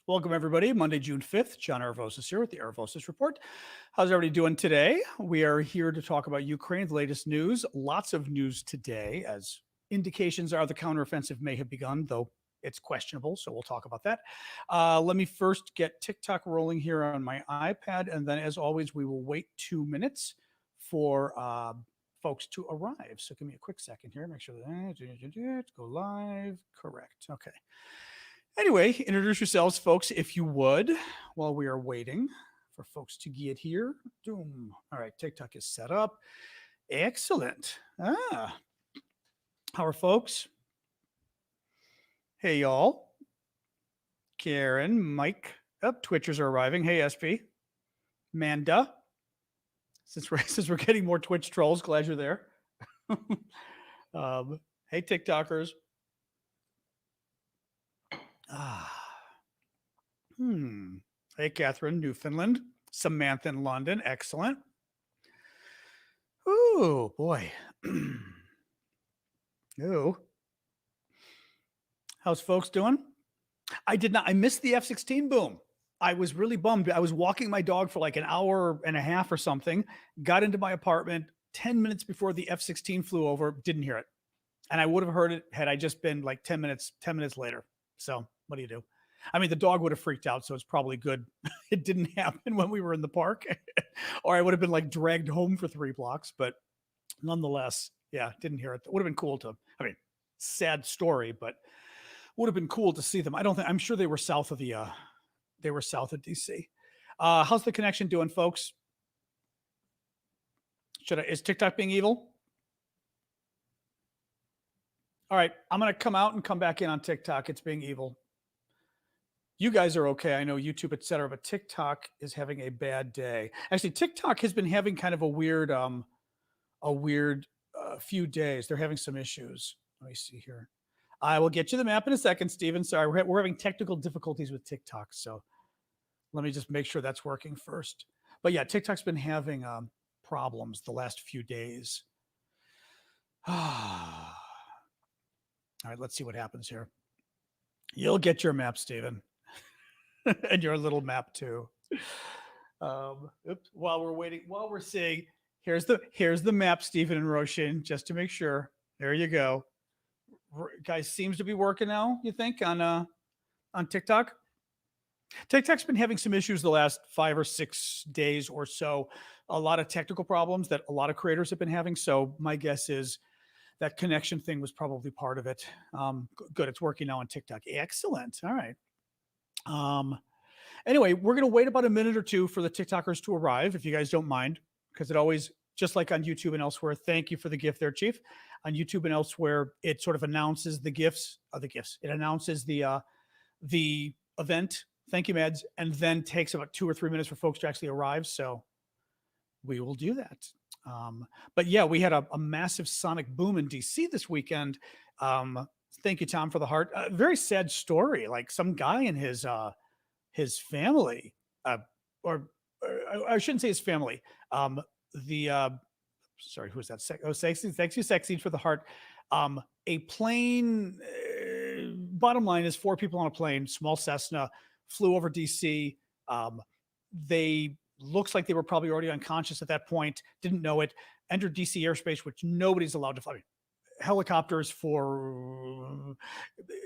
Welcome, everybody. Monday, June 5th. John Aravosis here with the Aravosis Report. How's everybody doing today? We are here to talk about Ukraine, the latest news. Lots of news today, as indications are the counteroffensive may have begun, though it's questionable. So we'll talk about that. Let me first get TikTok rolling here on my iPad. And then, as always, we will wait 2 minutes for folks to arrive. So give me a quick second here. Make sure that go live. Correct. Okay. Anyway, introduce yourselves, folks, if you would, while we are waiting for folks to get here. Doom. All right, TikTok is set up. Excellent. How are folks? Hey, y'all. Karen, Mike. Twitchers are arriving. Hey, SP. Manda. Since we're getting more Twitch trolls, glad you're there. Hey, TikTokers. Hey, Catherine, Newfoundland. Samantha in London. Excellent. Oh, boy. Oh. How's folks doing? I missed the F-16 boom. I was really bummed. I was walking my dog for like an hour and a half or something, got into my apartment 10 minutes before the F-16 flew over, didn't hear it. And I would have heard it had I just been like 10 minutes later. So what do you do? I mean, the dog would have freaked out, so it's probably good it didn't happen when we were in the park, or I would have been like dragged home for 3 blocks. But nonetheless, yeah, didn't hear it. It would have been cool to, sad story, but would have been cool to see them. I'm sure they were south of DC. How's the connection doing, folks? Is TikTok being evil? All right, I'm going to come out and come back in on TikTok. It's being evil. You guys are okay. I know YouTube, et cetera, but TikTok is having a bad day. Actually, TikTok has been having kind of a weird few days. They're having some issues. Let me see here. I will get you the map in a second, Steven. Sorry, we're having technical difficulties with TikTok. So let me just make sure that's working first. But yeah, TikTok's been having problems the last few days. All right, let's see what happens here. You'll get your map, Steven. And your little map too. Oops. While we're seeing, here's the map, Stephen and Roshin, just to make sure. There you go. Guys, seems to be working now, you think, on TikTok? TikTok's been having some issues the last 5 or 6 days or so. A lot of technical problems that a lot of creators have been having. So my guess is that connection thing was probably part of it. Good, it's working now on TikTok. Excellent. All right. Anyway, we're going to wait about a minute or two for the TikTokers to arrive, if you guys don't mind, because it always, just like on YouTube and elsewhere, thank you for the gift there, Chief. On YouTube and elsewhere, it sort of announces the gifts. It announces the event. Thank you, Mads. And then takes about 2 or 3 minutes for folks to actually arrive. So we will do that. But yeah, we had a massive sonic boom in DC this weekend. Thank you, Tom, for the heart. Very sad story. Like some guy in his family, or I shouldn't say his family. Sorry, who was that? Sexy. Thanks you, Sexy, for the heart. A plane. Bottom line is 4 people on a plane, small Cessna, flew over DC. They looks like they were probably already unconscious at that point. Didn't know it. Entered DC airspace, which nobody's allowed to fly. Helicopters for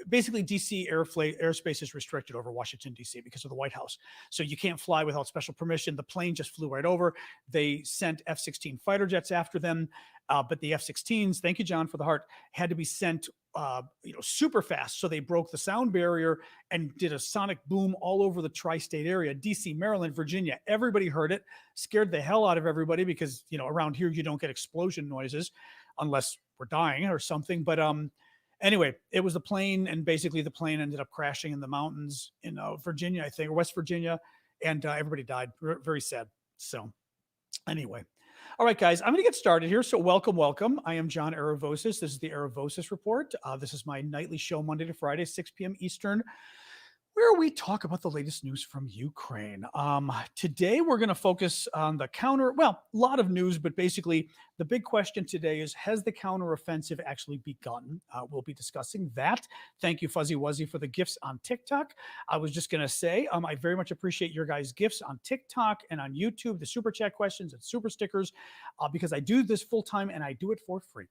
basically DC airspace is restricted over Washington, DC because of the White House. So you can't fly without special permission. The plane just flew right over. They sent F-16 fighter jets after them. But the F-16s, thank you, John, for the heart, had to be sent super fast. So they broke the sound barrier and did a sonic boom all over the tri-state area, DC, Maryland, Virginia. Everybody heard it, scared the hell out of everybody because, around here you don't get explosion noises unless we're dying or something. But anyway, it was the plane, and basically the plane ended up crashing in the mountains in Virginia, I think, or West Virginia, and everybody died. Very sad. So anyway. All right, guys, I'm going to get started here. So welcome. I am John Aravosis. This is the Aravosis Report. This is my nightly show Monday to Friday, 6 p.m. Eastern. where we talk about the latest news from Ukraine. Today, we're going to focus on the counter. Well, a lot of news, but basically, the big question today is: has the counteroffensive actually begun? We'll be discussing that. Thank you, Fuzzy Wuzzy, for the gifts on TikTok. I was just going to say, I very much appreciate your guys' gifts on TikTok and on YouTube, the super chat questions and super stickers, because I do this full time and I do it for free.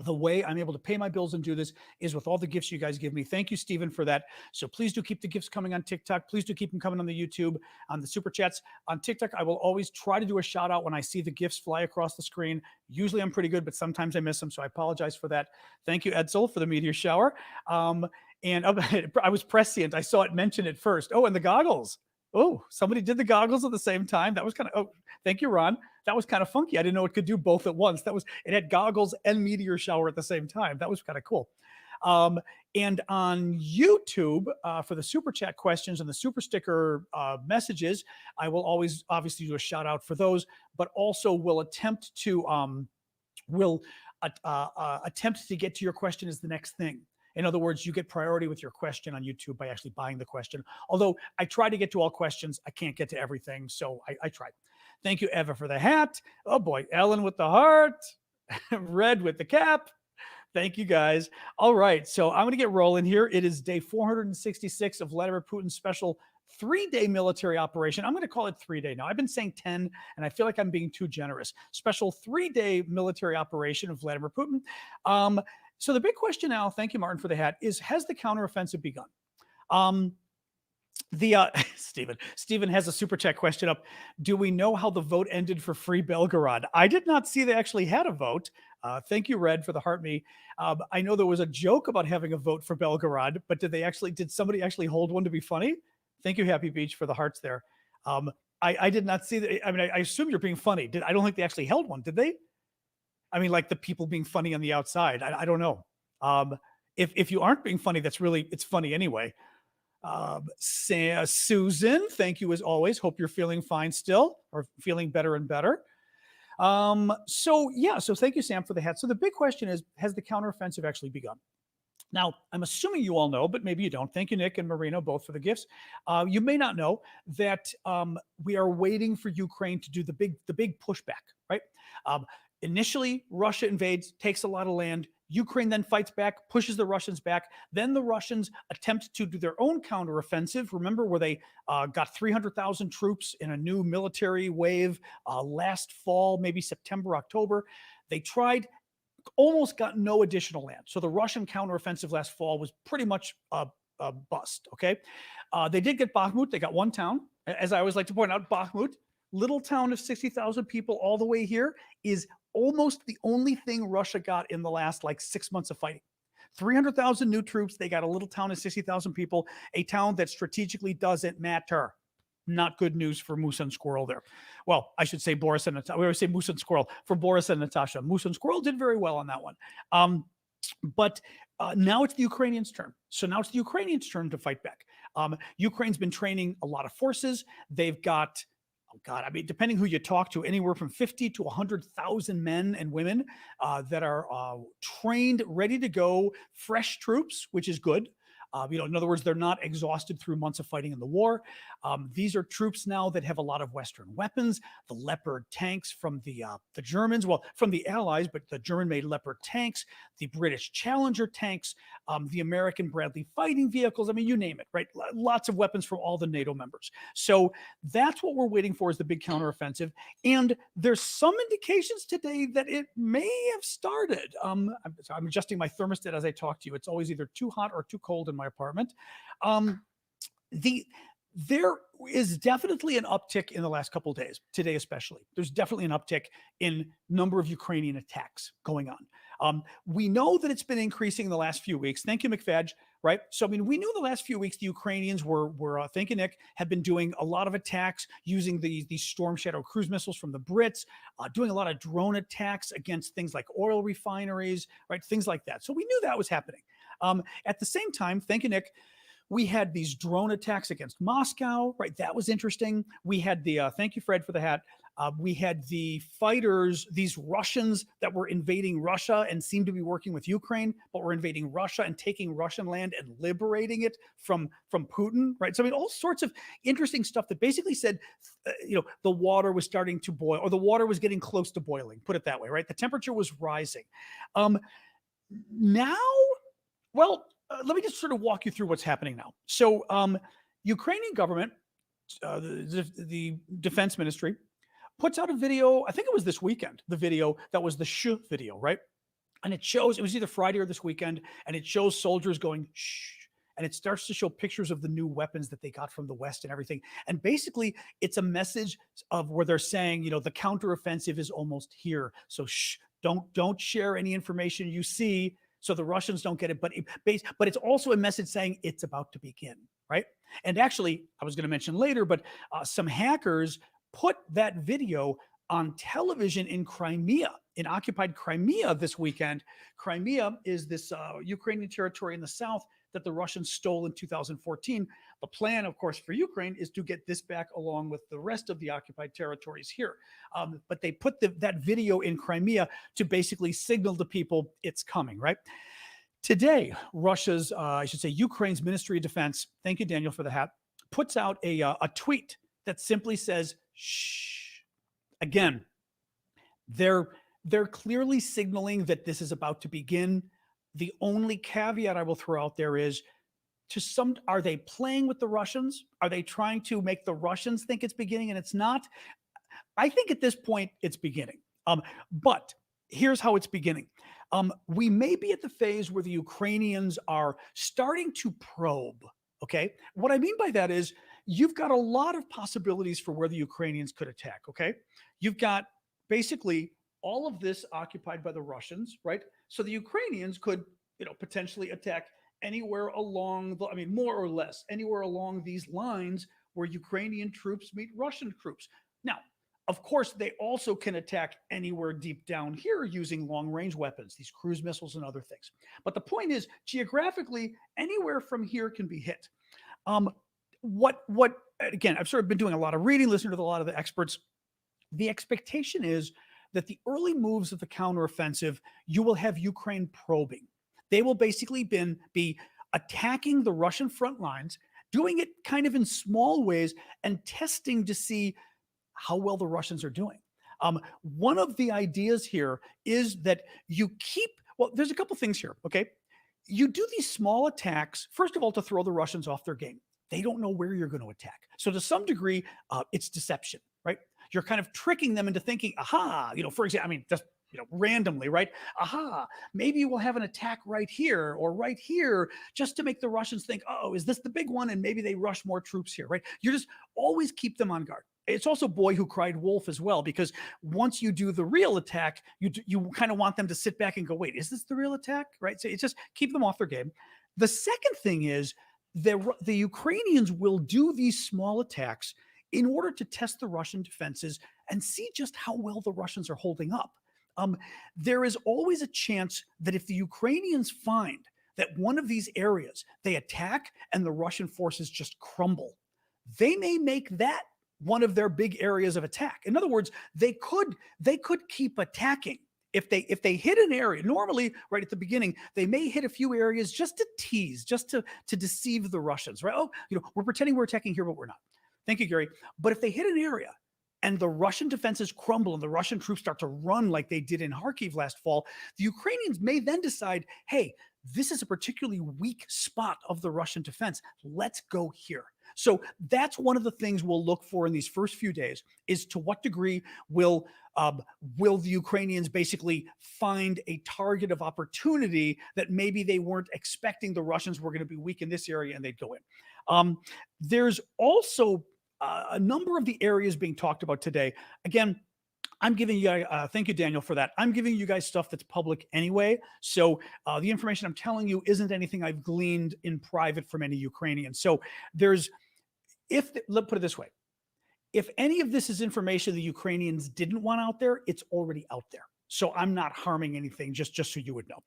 The way I'm able to pay my bills and do this is with all the gifts you guys give me. Thank you, Stephen, for that. So please do keep the gifts coming on TikTok. Please do keep them coming on the YouTube, on the super chats. On TikTok, I will always try to do a shout out when I see the gifts fly across the screen. Usually I'm pretty good, but sometimes I miss them. So I apologize for that. Thank you, Edsel, for the meteor shower. And I was prescient. I saw it mentioned at first. Oh, and the goggles. Oh, somebody did the goggles at the same time. That was kind of, oh, thank you, Ron. That was kind of funky. I didn't know it could do both at once. It had goggles and meteor shower at the same time. That was kind of cool. And on YouTube, for the super chat questions and the super sticker messages, I will always obviously do a shout out for those, but also will attempt to attempt to get to your question as the next thing. In other words, you get priority with your question on YouTube by actually buying the question. Although I try to get to all questions, I can't get to everything, so I try. Thank you, Eva, for the hat. Oh boy, Ellen with the heart, Red with the cap. Thank you, guys. All right, so I'm going to get rolling here. It is day 466 of Vladimir Putin's special 3-day military operation. I'm going to call it 3-day now. I've been saying 10, and I feel like I'm being too generous. Special 3-day military operation of Vladimir Putin. So the big question now, thank you, Martin, for the hat, is has the counteroffensive begun? Stephen has a super chat question up. Do we know how the vote ended for Free Belgorod? I did not see they actually had a vote. Thank you, Red, for the heart me. I know there was a joke about having a vote for Belgorod, but did somebody actually hold one to be funny? Thank you, Happy Beach, for the hearts there. I did not see that. I mean, I assume you're being funny. I don't think they actually held one, did they? I mean, like the people being funny on the outside. I don't know. If you aren't being funny, it's funny anyway. Susan, thank you as always. Hope you're feeling fine still, or feeling better and better. So thank you, Sam, for the hat. So the big question is, has the counteroffensive actually begun? Now, I'm assuming you all know, but maybe you don't. Thank you, Nick and Marino, both for the gifts. You may not know that we are waiting for Ukraine to do the big pushback, right? Initially, Russia invades, takes a lot of land. Ukraine then fights back, pushes the Russians back. Then the Russians attempt to do their own counteroffensive. Remember where they got 300,000 troops in a new military wave last fall, maybe September, October. They tried, almost got no additional land. So the Russian counteroffensive last fall was pretty much a bust, okay? They did get Bakhmut. They got one town. As I always like to point out, Bakhmut, little town of 60,000 people all the way here, is almost the only thing Russia got in the last 6 months of fighting. 300,000 new troops. They got a little town of 60,000 people, a town that strategically doesn't matter. Not good news for Moose and Squirrel there. Well, I should say Boris and Natasha. We always say Moose and Squirrel for Boris and Natasha. Moose and Squirrel did very well on that one. But now it's the Ukrainians' turn. So now it's the Ukrainians' turn to fight back. Ukraine's been training a lot of forces. They've got, I mean, depending who you talk to, anywhere from 50 to 100,000 men and women that are trained, ready to go, fresh troops, which is good. In other words, they're not exhausted through months of fighting in the war. These are troops now that have a lot of Western weapons. The Leopard tanks from the Germans, well, from the Allies, but the German-made Leopard tanks, the British Challenger tanks, the American Bradley fighting vehicles. I mean, you name it, right? Lots of weapons from all the NATO members. So that's what we're waiting for, is the big counteroffensive. And there's some indications today that it may have started. I'm adjusting my thermostat as I talk to you. It's always either too hot or too cold in my apartment. There is definitely an uptick in the last couple of days, today especially. There's definitely an uptick in number of Ukrainian attacks going on. We know that it's been increasing in the last few weeks. Thank you, McFadge. Right. So, I mean, we knew the last few weeks the Ukrainians were thank you, Nick, have been doing a lot of attacks using these Storm Shadow cruise missiles from the Brits, doing a lot of drone attacks against things like oil refineries, right? Things like that. So we knew that was happening. At the same time, thank you, Nick, we had these drone attacks against Moscow, right? That was interesting. We had thank you, Fred, for the hat. We had the fighters, these Russians that were invading Russia and seemed to be working with Ukraine, but were invading Russia and taking Russian land and liberating it from Putin, right? So I mean, all sorts of interesting stuff that basically said, the water was starting to boil, or the water was getting close to boiling. Put it that way, right? The temperature was rising. Um, Now, well, let me just sort of walk you through what's happening now. So, Ukrainian government, the defense ministry, puts out a video. I think it was this weekend. The video that was the video, right? And it was either Friday or this weekend, and it shows soldiers going shh, and it starts to show pictures of the new weapons that they got from the West and everything. And basically, it's a message of where they're saying, the counteroffensive is almost here. So shh, don't share any information you see, so the Russians don't get it. But it's also a message saying it's about to begin, right? And actually, I was going to mention later, but some hackers put that video on television in Crimea, in occupied Crimea this weekend. Crimea is this Ukrainian territory in the south that the Russians stole in 2014. The plan, of course, for Ukraine is to get this back along with the rest of the occupied territories here. But they put that video in Crimea to basically signal to people it's coming, right? Today, Russia's, Ukraine's Ministry of Defense, thank you, Daniel, for the hat, puts out a tweet that simply says, shh. Again, they're clearly signaling that this is about to begin. The only caveat I will throw out there is, are they playing with the Russians? Are they trying to make the Russians think it's beginning and it's not? I think at this point it's beginning. But here's how it's beginning. We may be at the phase where the Ukrainians are starting to probe. Okay. What I mean by that is, you've got a lot of possibilities for where the Ukrainians could attack. Okay. You've got basically all of this occupied by the Russians, right? So the Ukrainians could, potentially attack anywhere along more or less anywhere along these lines where Ukrainian troops meet Russian troops. Now, of course, they also can attack anywhere deep down here using long-range weapons, these cruise missiles and other things. But the point is, geographically, anywhere from here can be hit. Again, I've sort of been doing a lot of reading, listening to a lot of the experts. The expectation is that the early moves of the counteroffensive, you will have Ukraine probing. They will basically be attacking the Russian front lines, doing it kind of in small ways and testing to see how well the Russians are doing. One of the ideas here is that there's a couple things here, okay? You do these small attacks, first of all, to throw the Russians off their game. They don't know where you're going to attack. So to some degree, it's deception, right? You're kind of tricking them into thinking, aha, for example, just, randomly, right? Aha, maybe we'll have an attack right here or right here, just to make the Russians think, oh, is this the big one? And maybe they rush more troops here, right? You just always keep them on guard. It's also boy who cried wolf as well, because once you do the real attack, you kind of want them to sit back and go, wait, is this the real attack, right? So it's just keep them off their game. The second thing is, the Ukrainians will do these small attacks in order to test the Russian defenses and see just how well the Russians are holding up. There is always a chance that if the Ukrainians find that one of these areas they attack and the Russian forces just crumble, they may make that one of their big areas of attack. In other words, they could keep attacking. If they hit an area, normally right at the beginning, they may hit a few areas just to tease, just to deceive the Russians, right? Oh, we're pretending we're attacking here, but we're not. Thank you, Gary. But if they hit an area and the Russian defenses crumble and the Russian troops start to run like they did in Kharkiv last fall, the Ukrainians may then decide, hey, this is a particularly weak spot of the Russian defense. Let's go here. So that's one of the things we'll look for in these first few days, is to what degree will the Ukrainians basically find a target of opportunity that maybe they weren't expecting the Russians were going to be weak in this area and they'd go in. There's also a number of the areas being talked about today. Again, I'm giving you, thank you, Daniel, for that. I'm giving you guys stuff that's public anyway. So the information I'm telling you isn't anything I've gleaned in private from any Ukrainians. So let's put it this way. If any of this is information the Ukrainians didn't want out there, it's already out there. So I'm not harming anything, just so you would know.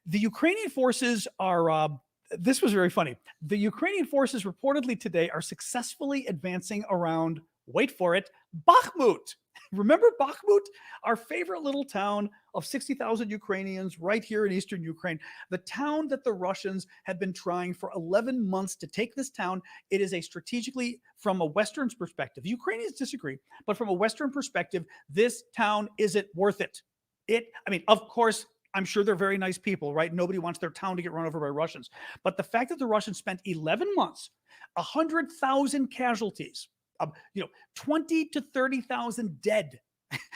The Ukrainian forces are, this was very funny. The Ukrainian forces reportedly today are successfully advancing around Wait for it, Bakhmut. Remember Bakhmut, our favorite little town of 60,000 Ukrainians right here in eastern Ukraine, the town that the Russians had been trying for 11 months to take this town. It is a strategically, from a Western perspective, the Ukrainians disagree, but from a Western perspective, this town isn't worth it. I mean, of course, I'm sure they're very nice people, right? Nobody wants their town to get run over by Russians. But the fact that the Russians spent 11 months, 100,000 casualties, 20 to 30,000 dead,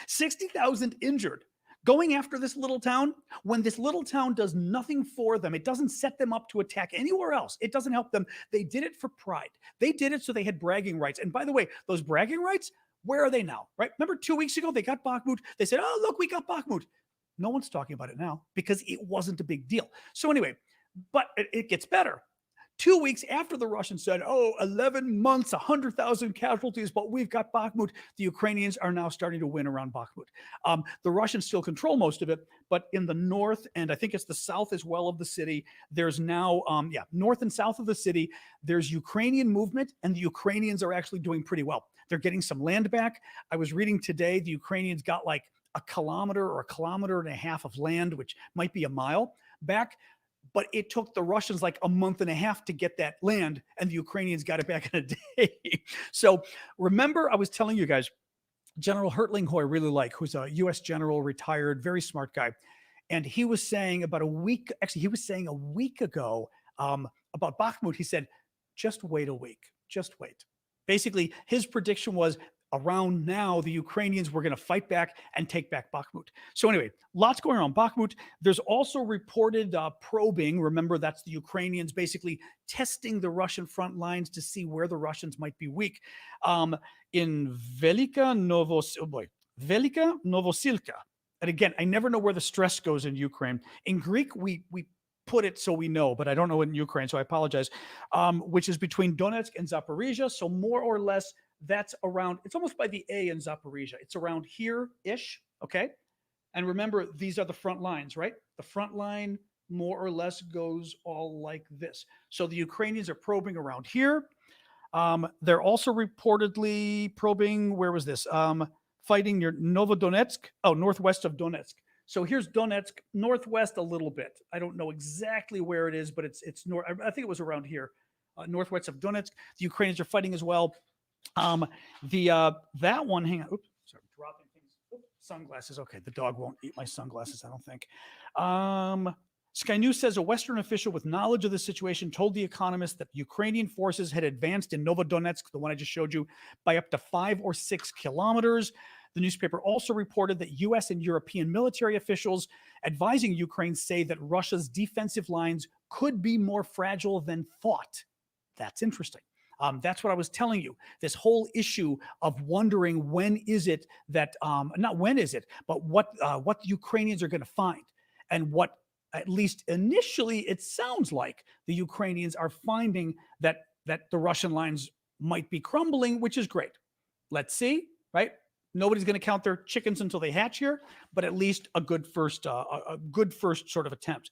60,000 injured, going after this little town when this little town does nothing for them. It doesn't set them up to attack anywhere else. It doesn't help them. They did it for pride. They did it so they had bragging rights. And by the way, those bragging rights, where are they now, right? Remember 2 weeks ago, they got Bakhmut. They said, oh, look, we got Bakhmut. No one's talking about it now because it wasn't a big deal. So anyway, but it gets better. 2 weeks after the Russians said, oh, 11 months, 100,000 casualties, but we've got Bakhmut, the Ukrainians are now starting to win around Bakhmut. The Russians still control most of it, but in the north, and I think it's the south as well of the city, there's now, north and south of the city, there's Ukrainian movement, and the Ukrainians are actually doing pretty well. They're getting some land back. I was reading today, the Ukrainians got like a kilometer or a kilometer and a half of land, which might be a mile back. But it took the Russians like a month and a half to get that land, and the Ukrainians got it back in a day. So remember, I was telling you guys, General Hertling, who I really like, who's a U.S. general, retired, very smart guy. And he was saying about a week ago about Bakhmut, he said, just wait a week, just wait. Basically, his prediction was around now, the Ukrainians were going to fight back and take back Bakhmut. So anyway, lots going on Bakhmut. There's also reported probing. Remember, that's the Ukrainians basically testing the Russian front lines to see where the Russians might be weak. In Velika Novosilka. And again, I never know where the stress goes in Ukraine. In Greek, we put it so we know, but I don't know it in Ukraine, so I apologize, which is between Donetsk and Zaporizhia. So more or less, that's around, it's almost by the A in Zaporizhia. It's around here-ish, okay? And remember, these are the front lines, right? The front line more or less goes all like this. So the Ukrainians are probing around here. They're also reportedly probing, where was this? Fighting near Novodonetsk, northwest of Donetsk. So here's Donetsk, northwest a little bit. I don't know exactly where it is, but it's north. I think it was around here, northwest of Donetsk. The Ukrainians are fighting as well. That one, hang on. Oops, sorry, dropping things. Oops, sunglasses. Okay, the dog won't eat my sunglasses, I don't think. Sky News says a Western official with knowledge of the situation told The Economist that Ukrainian forces had advanced in Novodonetsk, the one I just showed you, by up to 5 or 6 kilometers. The newspaper also reported that U.S. and European military officials advising Ukraine say that Russia's defensive lines could be more fragile than thought. That's interesting. That's what I was telling you. This whole issue of wondering when is it that, not when is it, but what the Ukrainians are going to find, and what, at least initially, it sounds like the Ukrainians are finding that the Russian lines might be crumbling, which is great. Let's see, right? Nobody's going to count their chickens until they hatch here, but at least a good first sort of attempt.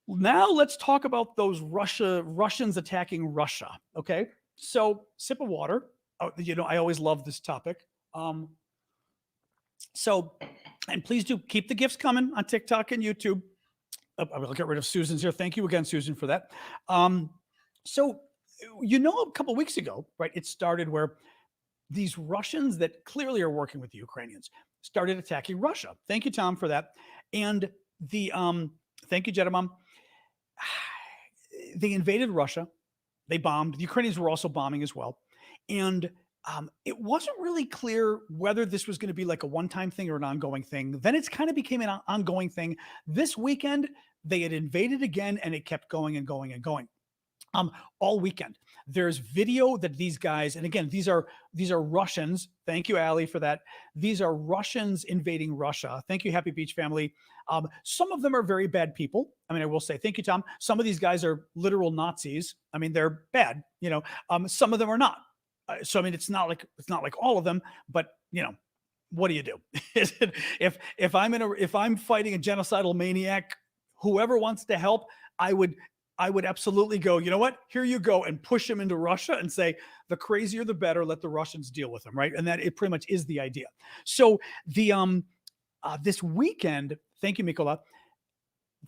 Now let's talk about those Russians attacking Russia. Okay, so sip of water. I always love this topic. And please do keep the gifts coming on TikTok and YouTube. I will get rid of Susan's here. Thank you again, Susan, for that. So a couple of weeks ago, right? It started where these Russians that clearly are working with the Ukrainians started attacking Russia. Thank you, Tom, for that. And thank you, Jedamam. They invaded Russia. They bombed. The Ukrainians were also bombing as well. And it wasn't really clear whether this was going to be like a one-time thing or an ongoing thing. Then it's kind of became an ongoing thing. This weekend, they had invaded again, and it kept going and going and going. All weekend. There's video that these guys, and again, these are Russians. Thank you, Ali, for that. These are Russians invading Russia. Thank you, Happy Beach family. Some of them are very bad people. I mean, I will say, thank you, Tom. Some of these guys are literal Nazis. I mean, they're bad. Some of them are not. So I mean, it's not like all of them, but what do you do? If I'm fighting a genocidal maniac, whoever wants to help, I would I would absolutely go, you know what? Here you go, and push him into Russia and say, the crazier the better. Let the Russians deal with him, right? And that it pretty much is the idea. So the this weekend, thank you, Mikola.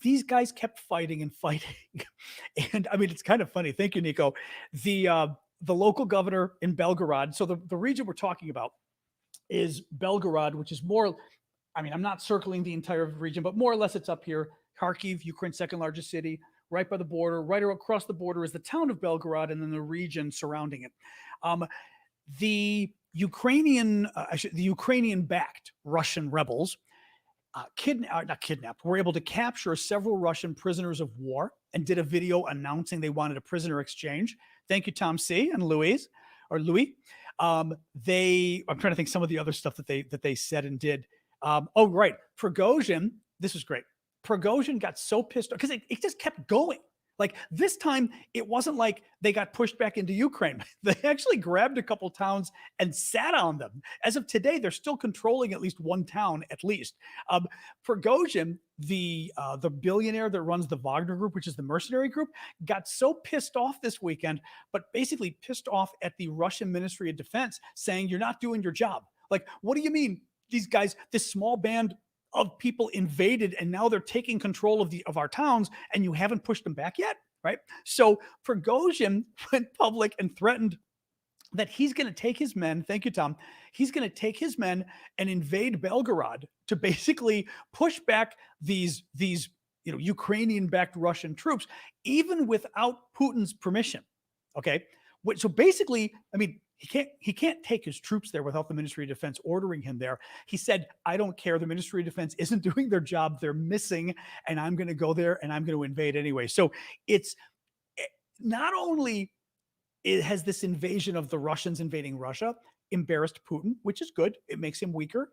These guys kept fighting and fighting, and I mean, it's kind of funny. Thank you, Nico. The local governor in Belgorod. So the region we're talking about is Belgorod, which is more. I mean, I'm not circling the entire region, but more or less it's up here. Kharkiv, Ukraine's second largest city, right by the border. Right across the border is the town of Belgorod, and then the region surrounding it. The the Ukrainian-backed Russian rebels not kidnapped, were able to capture several Russian prisoners of war and did a video announcing they wanted a prisoner exchange. Thank you, Tom C. and Louis. I'm trying to think some of the other stuff that they said and did. Oh, right. Prigozhin, this was great. Prigozhin got so pissed because it just kept going. Like this time, it wasn't like they got pushed back into Ukraine. They actually grabbed a couple towns and sat on them. As of today, they're still controlling at least one town, at least. Prigozhin, the billionaire that runs the Wagner Group, which is the mercenary group, got so pissed off this weekend, but basically pissed off at the Russian Ministry of Defense, saying, "You're not doing your job." Like, what do you mean? These guys, this small band of people invaded, and now they're taking control of our towns, and you haven't pushed them back yet, right? So Prigozhin went public and threatened that he's going to take his men. Thank you, Tom. He's going to take his men and invade Belgorod to basically push back these Ukrainian-backed Russian troops, even without Putin's permission. Okay, so basically, I mean, he can't take his troops there without the Ministry of Defense ordering him there. He said, "I don't care. The Ministry of Defense isn't doing their job. They're missing, and I'm going to go there and I'm going to invade anyway." So it's not only it has this invasion of the Russians invading Russia embarrassed Putin, which is good. It makes him weaker.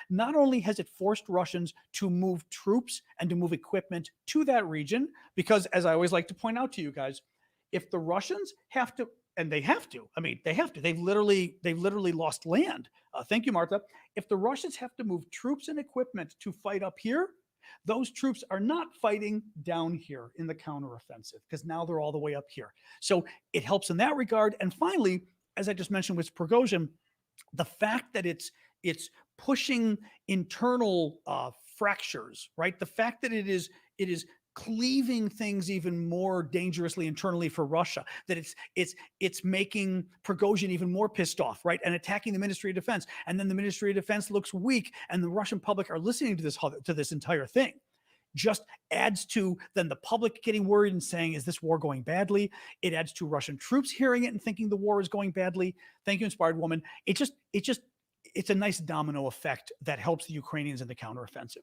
Not only has it forced Russians to move troops and to move equipment to that region, because as I always like to point out to you guys, if the Russians have to, and they have to. I mean, they have to. They've literally lost land. Thank you, Martha. If the Russians have to move troops and equipment to fight up here, those troops are not fighting down here in the counteroffensive because now they're all the way up here. So it helps in that regard. And finally, as I just mentioned with Prigozhin, the fact that it's pushing internal fractures, right? The fact that it is cleaving things even more dangerously internally for Russia, that it's making Prigozhin even more pissed off, right? And attacking the Ministry of Defense. And then the Ministry of Defense looks weak, and the Russian public are listening to this entire thing. Just adds to then the public getting worried and saying, is this war going badly? It adds to Russian troops hearing it and thinking the war is going badly. Thank you, Inspired Woman. It's a nice domino effect that helps the Ukrainians in the counteroffensive.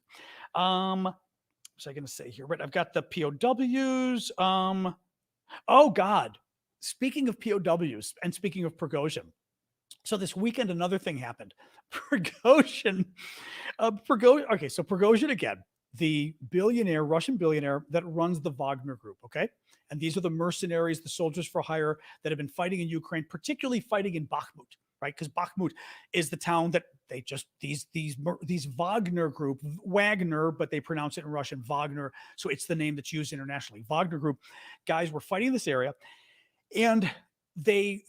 Was I going to say here? Right, I've got the POWs. Oh God! Speaking of POWs and speaking of Prigozhin, so this weekend another thing happened. Prigozhin. Okay, so Prigozhin again, the Russian billionaire that runs the Wagner Group. Okay, and these are the mercenaries, the soldiers for hire that have been fighting in Ukraine, particularly fighting in Bakhmut. Right, because Bakhmut is the town that they just these Wagner Group, Wagner, but they pronounce it in Russian Wagner, so it's the name that's used internationally. Wagner Group guys were fighting in this area, and they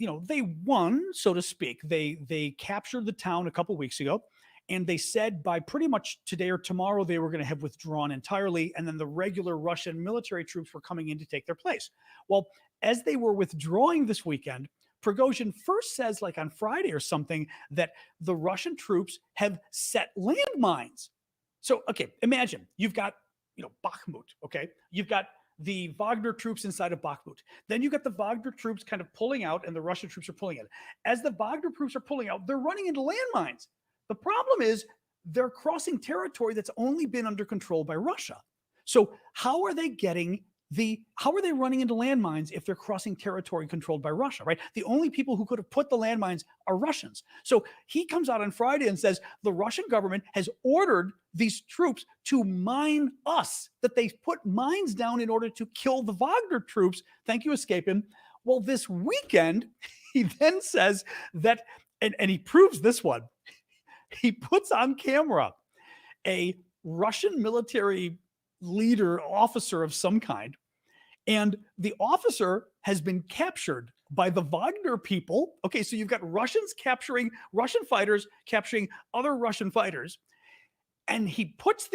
won, so to speak. They captured the town a couple weeks ago, and they said by pretty much today or tomorrow they were going to have withdrawn entirely, and then the regular Russian military troops were coming in to take their place. Well, as they were withdrawing this weekend, Prigozhin first says, like on Friday or something, that the Russian troops have set landmines. So, okay, imagine you've got, Bakhmut, okay? You've got the Wagner troops inside of Bakhmut. Then you got the Wagner troops kind of pulling out and the Russian troops are pulling in. As the Wagner troops are pulling out, they're running into landmines. The problem is they're crossing territory that's only been under control by Russia. So how are they running into landmines if they're crossing territory controlled by Russia, right? The only people who could have put the landmines are Russians. So he comes out on Friday and says the Russian government has ordered these troops to mine us, that they put mines down in order to kill the Wagner troops. Thank you, Escape Him. Well, this weekend, he then says that, and he proves this one, he puts on camera a Russian military leader, officer of some kind, And the officer has been captured by the Wagner people. Okay, so you've got Russians capturing Russian fighters, capturing other Russian fighters. And he puts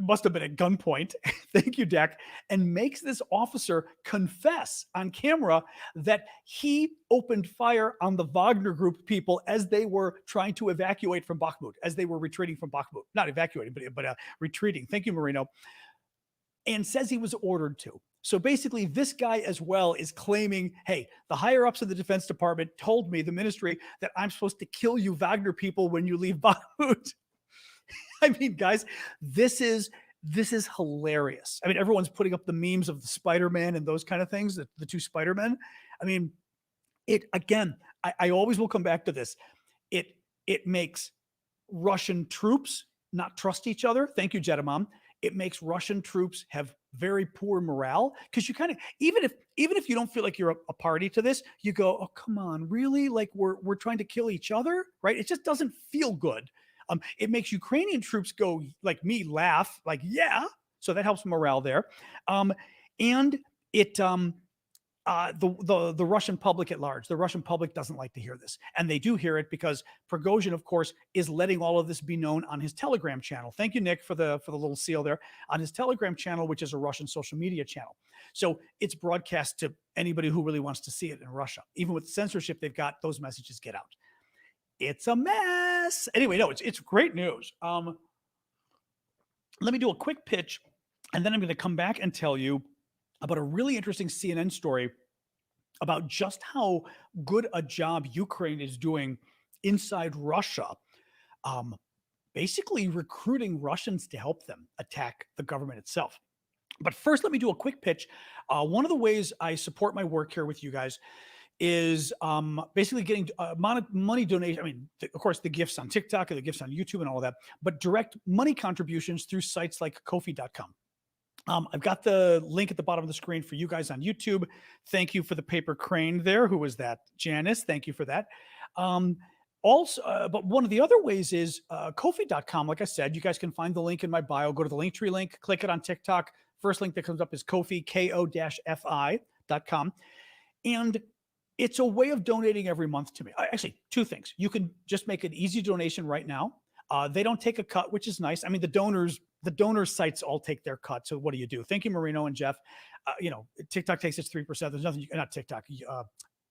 must have been at gunpoint. Thank you, Dak, and makes this officer confess on camera that he opened fire on the Wagner group people as they were trying to evacuate from Bakhmut, as they were retreating from Bakhmut. Not evacuating, but retreating. Thank you, Marino. And says he was ordered to. So basically, this guy as well is claiming, hey, the higher ups of the Defense Department told me, the ministry, that I'm supposed to kill you Wagner people when you leave Bakhmut. I mean, guys, this is hilarious. I mean, everyone's putting up the memes of the Spider-Man and those kind of things, the two Spider-Men. I mean, it again, I always will come back to this. It makes Russian troops not trust each other. Thank you, Jedamam. It makes Russian troops have very poor morale because you kind of, even if you don't feel like you're a party to this, you go, oh, come on, really? Like we're trying to kill each other, right? It just doesn't feel good. It makes Ukrainian troops go, like me, laugh, like, yeah. So that helps morale there. And it the Russian public at large, the Russian public doesn't like to hear this. And they do hear it because Prigozhin, of course, is letting all of this be known on his Telegram channel. Thank you, Nick, for the little seal there. On his Telegram channel, which is a Russian social media channel. So it's broadcast to anybody who really wants to see it in Russia. Even with censorship they've got, those messages get out. It's a mess. Anyway, no, it's great news. Let me do a quick pitch, and then I'm going to come back and tell you about a really interesting CNN story about just how good a job Ukraine is doing inside Russia, basically recruiting Russians to help them attack the government itself. But first, let me do a quick pitch. One of the ways I support my work here with you guys is basically getting money donation. I mean, of course, the gifts on TikTok and the gifts on YouTube and all of that, but direct money contributions through sites like Ko-fi.com. I've got the link at the bottom of the screen for you guys on YouTube. Thank you for the paper crane there. Who was that? Janice, thank you for that. Also, but one of the other ways is Ko-fi.com. Like I said, you guys can find the link in my bio. Go to the Linktree link, click it on TikTok. First link that comes up is Ko-fi, ko-fi.com. And it's a way of donating every month to me. Actually, two things. You can just make an easy donation right now. They don't take a cut, which is nice. I mean, the donors sites all take their cut. So what do? Thank you, Marino and Jeff. TikTok takes its 3%. There's nothing, not TikTok,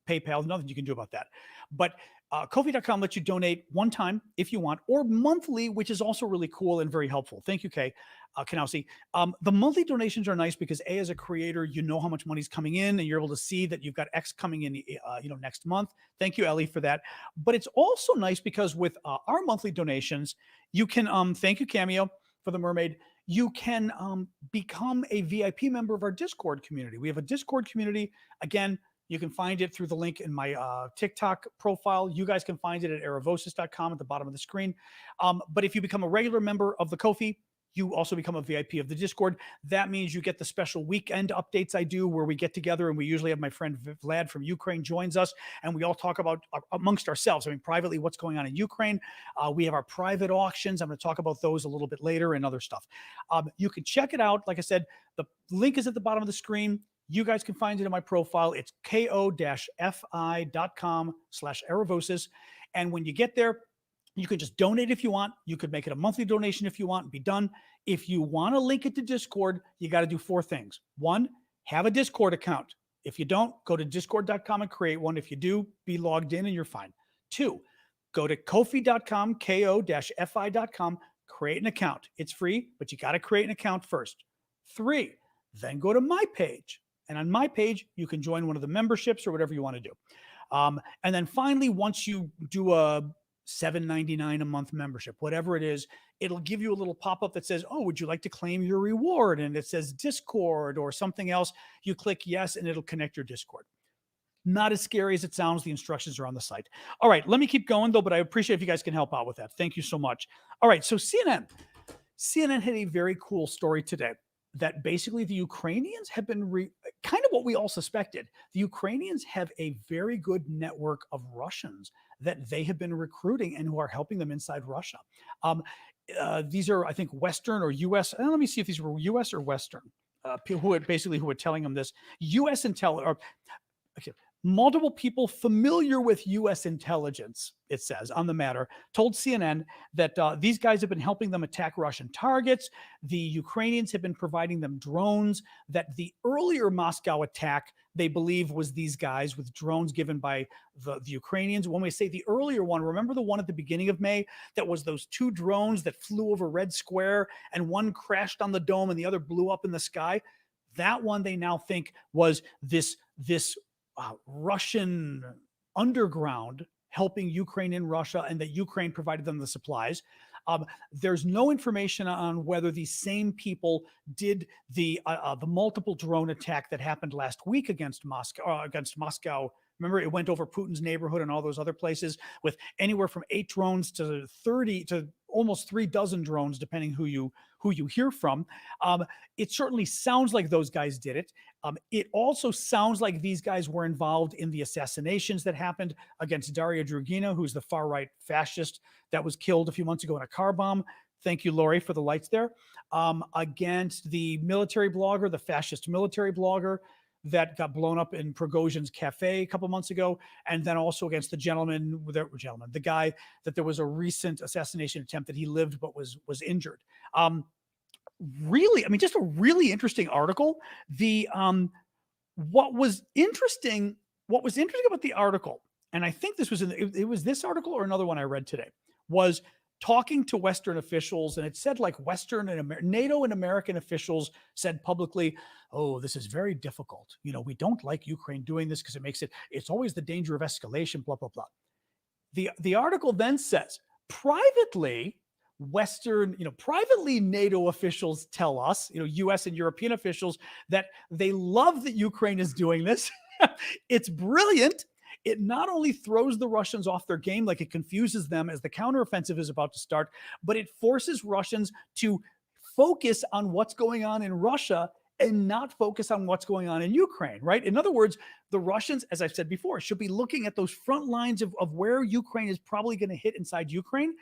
PayPal, nothing you can do about that. But Ko-fi.com lets you donate one time if you want, or monthly, which is also really cool and very helpful. Thank you, Kay Kanowski. The monthly donations are nice because as a creator, you know how much money's coming in, and you're able to see that you've got X coming in, next month. Thank you, Ellie, for that. But it's also nice because with our monthly donations, you can thank you, Cameo, for the mermaid. You can become a VIP member of our Discord community. We have a Discord community. Again, you can find it through the link in my TikTok profile. You guys can find it at erevosis.com at the bottom of the screen. But if you become a regular member of the Ko-fi, you also become a VIP of the Discord. That means you get the special weekend updates I do where we get together, and we usually have my friend Vlad from Ukraine joins us, and we all talk about amongst ourselves. I mean, privately, what's going on in Ukraine. We have our private auctions. I'm going to talk about those a little bit later and other stuff. You can check it out. Like I said, the link is at the bottom of the screen. You guys can find it in my profile. It's ko-fi.com/erevosis. And when you get there, you can just donate if you want. You could make it a monthly donation if you want and be done. If you want to link it to Discord, you got to do four things. One, have a Discord account. If you don't, go to discord.com and create one. If you do, be logged in and you're fine. Two, go to ko-fi.com, ko-fi.com, create an account. It's free, but you got to create an account first. Three, then go to my page. And on my page, you can join one of the memberships or whatever you want to do. And then finally, once you do a $7.99 a month membership, whatever it is, it'll give you a little pop-up that says, oh, would you like to claim your reward? And it says Discord or something else. You click yes, and it'll connect your Discord. Not as scary as it sounds. The instructions are on the site. All right, let me keep going, though, but I appreciate if you guys can help out with that. Thank you so much. All right, so CNN had a very cool story today that basically the Ukrainians have been kind of what we all suspected. The Ukrainians have a very good network of Russians that they have been recruiting and who are helping them inside Russia. These are, I think, Western or U.S. Let me see if these were U.S. or Western. who were telling him this. U.S. okay, multiple people familiar with U.S. intelligence, it says on the matter, told CNN that these guys have been helping them attack Russian targets. The Ukrainians have been providing them drones. That the earlier Moscow attack, they believe, was these guys with drones given by the Ukrainians. When we say the earlier one, remember the one at the beginning of May that was those 2 drones that flew over Red Square and one crashed on the dome and the other blew up in the sky? That one they now think was this Russian underground helping Ukraine in Russia, and that Ukraine provided them the supplies. There's no information on whether these same people did the multiple drone attack that happened last week against Moscow. Remember, it went over Putin's neighborhood and all those other places with anywhere from 8 drones to 30 to almost 36 drones, depending who you hear from. It certainly sounds like those guys did it. It also sounds like these guys were involved in the assassinations that happened against Daria Drugina, who's the far-right fascist that was killed a few months ago in a car bomb. Thank you, Lori, for the lights there. Against the military blogger, the fascist military blogger that got blown up in Prigozhin's cafe a couple months ago, and then also against the guy that there was a recent assassination attempt that he lived but was injured. Really, I mean, just a really interesting article. What was interesting about the article, and I think this was it was this article or another one I read today, was talking to Western officials, and it said like Western and NATO and American officials said publicly, "Oh, this is very difficult. You know, we don't like Ukraine doing this because it's always the danger of escalation, blah, blah, blah." The article then says, privately NATO officials tell us, US and European officials, that they love that Ukraine is doing this. It's brilliant. It not only throws the Russians off their game, like it confuses them as the counteroffensive is about to start, but it forces Russians to focus on what's going on in Russia and not focus on what's going on in Ukraine, right? In other words, the Russians, as I've said before, should be looking at those front lines of where Ukraine is probably going to hit inside Ukraine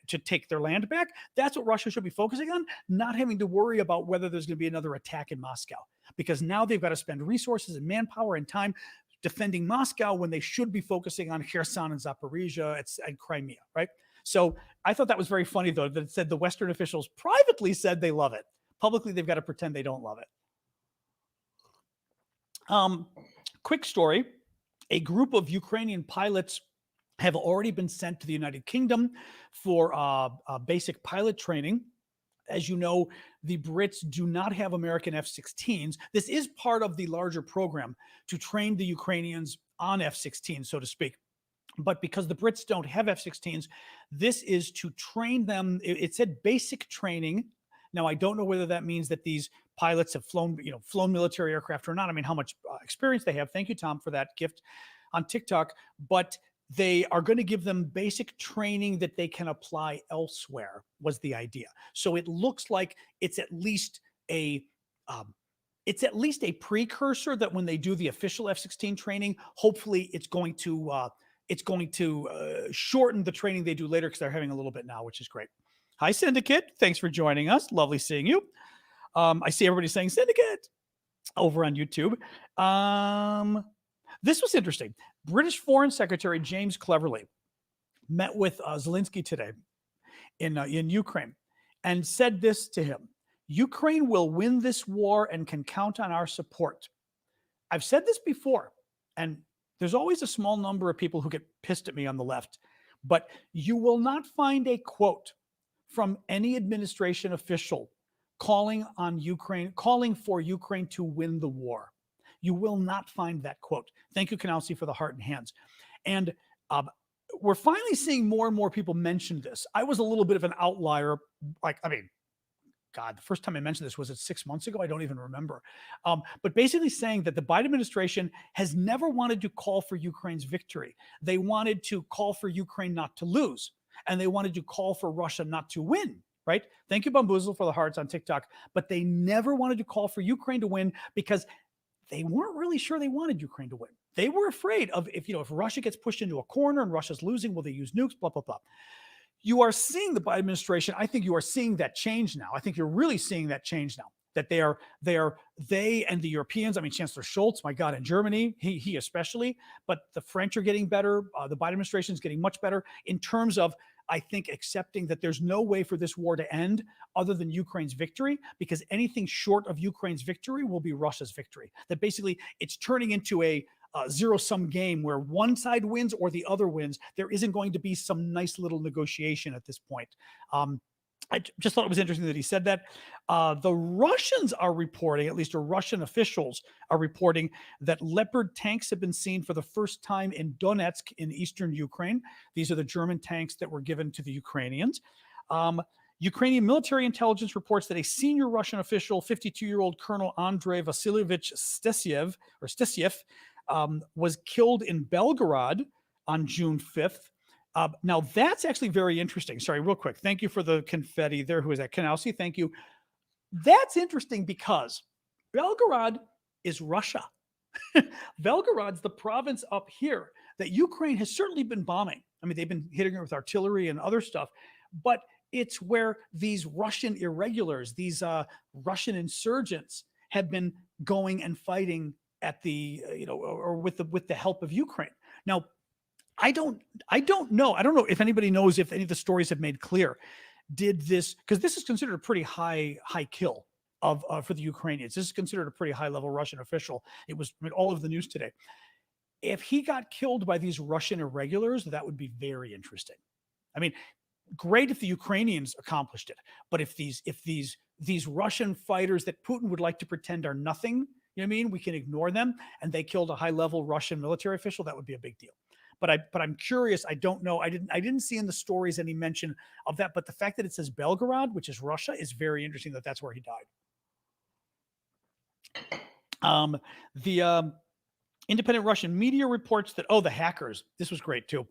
to take their land back. That's what Russia should be focusing on, not having to worry about whether there's going to be another attack in Moscow, because now they've got to spend resources and manpower and time defending Moscow when they should be focusing on Kherson and Zaporizhia and Crimea, right? So I thought that was very funny, though, that it said the Western officials privately said they love it. Publicly, they've got to pretend they don't love it. Quick story. A group of Ukrainian pilots have already been sent to the United Kingdom for basic pilot training. As you know, the Brits do not have American F-16s. This is part of the larger program to train the Ukrainians on F-16s, so to speak. But because the Brits don't have F-16s, this is to train them. It said basic training. Now, I don't know whether that means that these pilots have flown military aircraft or not. I mean, how much experience they have. Thank you, Tom, for that gift on TikTok. But they are going to give them basic training that they can apply elsewhere, was the idea. So it looks like it's at least a precursor that when they do the official F-16 training, hopefully it's going to shorten the training they do later, because they're having a little bit now, which is great. Hi, Syndicate. Thanks for joining us. Lovely seeing you. I see everybody saying Syndicate over on YouTube. This was interesting. British Foreign Secretary James Cleverly met with Zelensky today in Ukraine and said this to him: Ukraine will win this war and can count on our support. I've said this before, and there's always a small number of people who get pissed at me on the left, but you will not find a quote from any administration official calling for Ukraine to win the war. You will not find that quote. Thank you, Kanowski, for the heart and hands. And we're finally seeing more and more people mention this. I was a little bit of an outlier. The first time I mentioned this, was it 6 months ago? I don't even remember. But basically saying that the Biden administration has never wanted to call for Ukraine's victory. They wanted to call for Ukraine not to lose. And they wanted to call for Russia not to win, right? Thank you, Bamboozle, for the hearts on TikTok. But they never wanted to call for Ukraine to win because they weren't really sure they wanted Ukraine to win. They were afraid of if Russia gets pushed into a corner and Russia's losing, will they use nukes, blah, blah, blah. You are seeing the Biden administration. I think you are seeing that change now. I think you're really seeing that change now. that they and the Europeans, I mean, Chancellor Scholz, my God, in Germany, he especially, but the French are getting better. The Biden administration is getting much better in terms of, I think, accepting that there's no way for this war to end other than Ukraine's victory, because anything short of Ukraine's victory will be Russia's victory. That basically it's turning into a zero-sum game where one side wins or the other wins. There isn't going to be some nice little negotiation at this point. I just thought it was interesting that he said that. The Russians are reporting, at least Russian officials are reporting, that Leopard tanks have been seen for the first time in Donetsk in eastern Ukraine. These are the German tanks that were given to the Ukrainians. Ukrainian military intelligence reports that a senior Russian official, 52-year-old Colonel Andrei Vasilievich Stesyev, was killed in Belgorod on June 5th. Now, that's actually very interesting. Sorry, real quick. Thank you for the confetti there. Who is that? Kanowski, thank you. That's interesting because Belgorod is Russia. Belgorod's the province up here that Ukraine has certainly been bombing. I mean, they've been hitting it with artillery and other stuff, but it's where these Russian irregulars, these Russian insurgents have been going and fighting at the, or with the help of Ukraine. Now, I don't know. I don't know if anybody knows if any of the stories have made clear. Did this, because this is considered a pretty high kill of for the Ukrainians. This is considered a pretty high level Russian official. It was all over the news today. If he got killed by these Russian irregulars, that would be very interesting. I mean, great if the Ukrainians accomplished it, but if these Russian fighters that Putin would like to pretend are nothing, you know what I mean, we can ignore them, and they killed a high level Russian military official, that would be a big deal. But I'm curious. I don't know. I didn't see in the stories any mention of that. But the fact that it says Belgorod, which is Russia, is very interesting. That's where he died. The independent Russian media reports that the hackers. This was great too.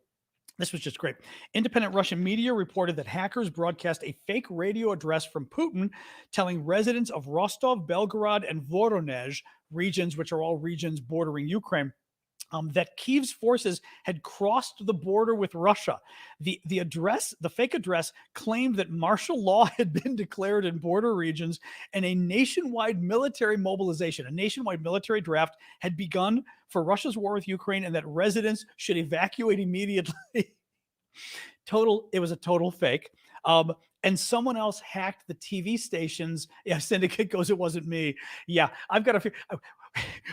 This was just great. Independent Russian media reported that hackers broadcast a fake radio address from Putin, telling residents of Rostov, Belgorod, and Voronezh regions, which are all regions bordering Ukraine, that Kyiv's forces had crossed the border with Russia. The fake address claimed that martial law had been declared in border regions and a nationwide military mobilization, a nationwide military draft had begun for Russia's war with Ukraine, and that residents should evacuate immediately. It was a total fake. And someone else hacked the TV stations. Yeah, Syndicate goes, it wasn't me. Yeah, I've got to.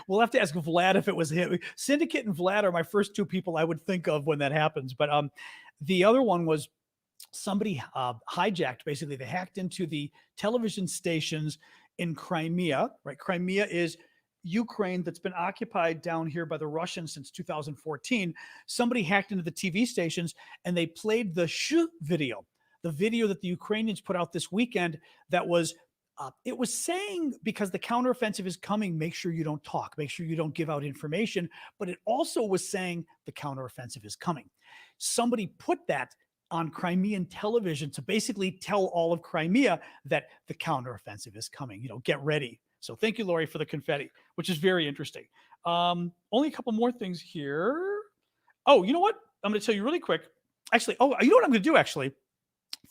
We'll have to ask Vlad if it was him. Syndicate and Vlad are my first two people I would think of when that happens. But the other one was somebody hijacked. Basically, they hacked into the television stations in Crimea. Right, Crimea is Ukraine that's been occupied down here by the Russians since 2014. Somebody hacked into the TV stations and they played the video, the video that the Ukrainians put out this weekend that was. It was saying, because the counteroffensive is coming, make sure you don't talk, make sure you don't give out information. But it also was saying the counteroffensive is coming. Somebody put that on Crimean television to basically tell all of Crimea that the counteroffensive is coming. Get ready. So thank you, Lori, for the confetti, which is very interesting. Only a couple more things here. Oh, you know what? I'm going to tell you really quick. Actually, you know what I'm going to do, actually?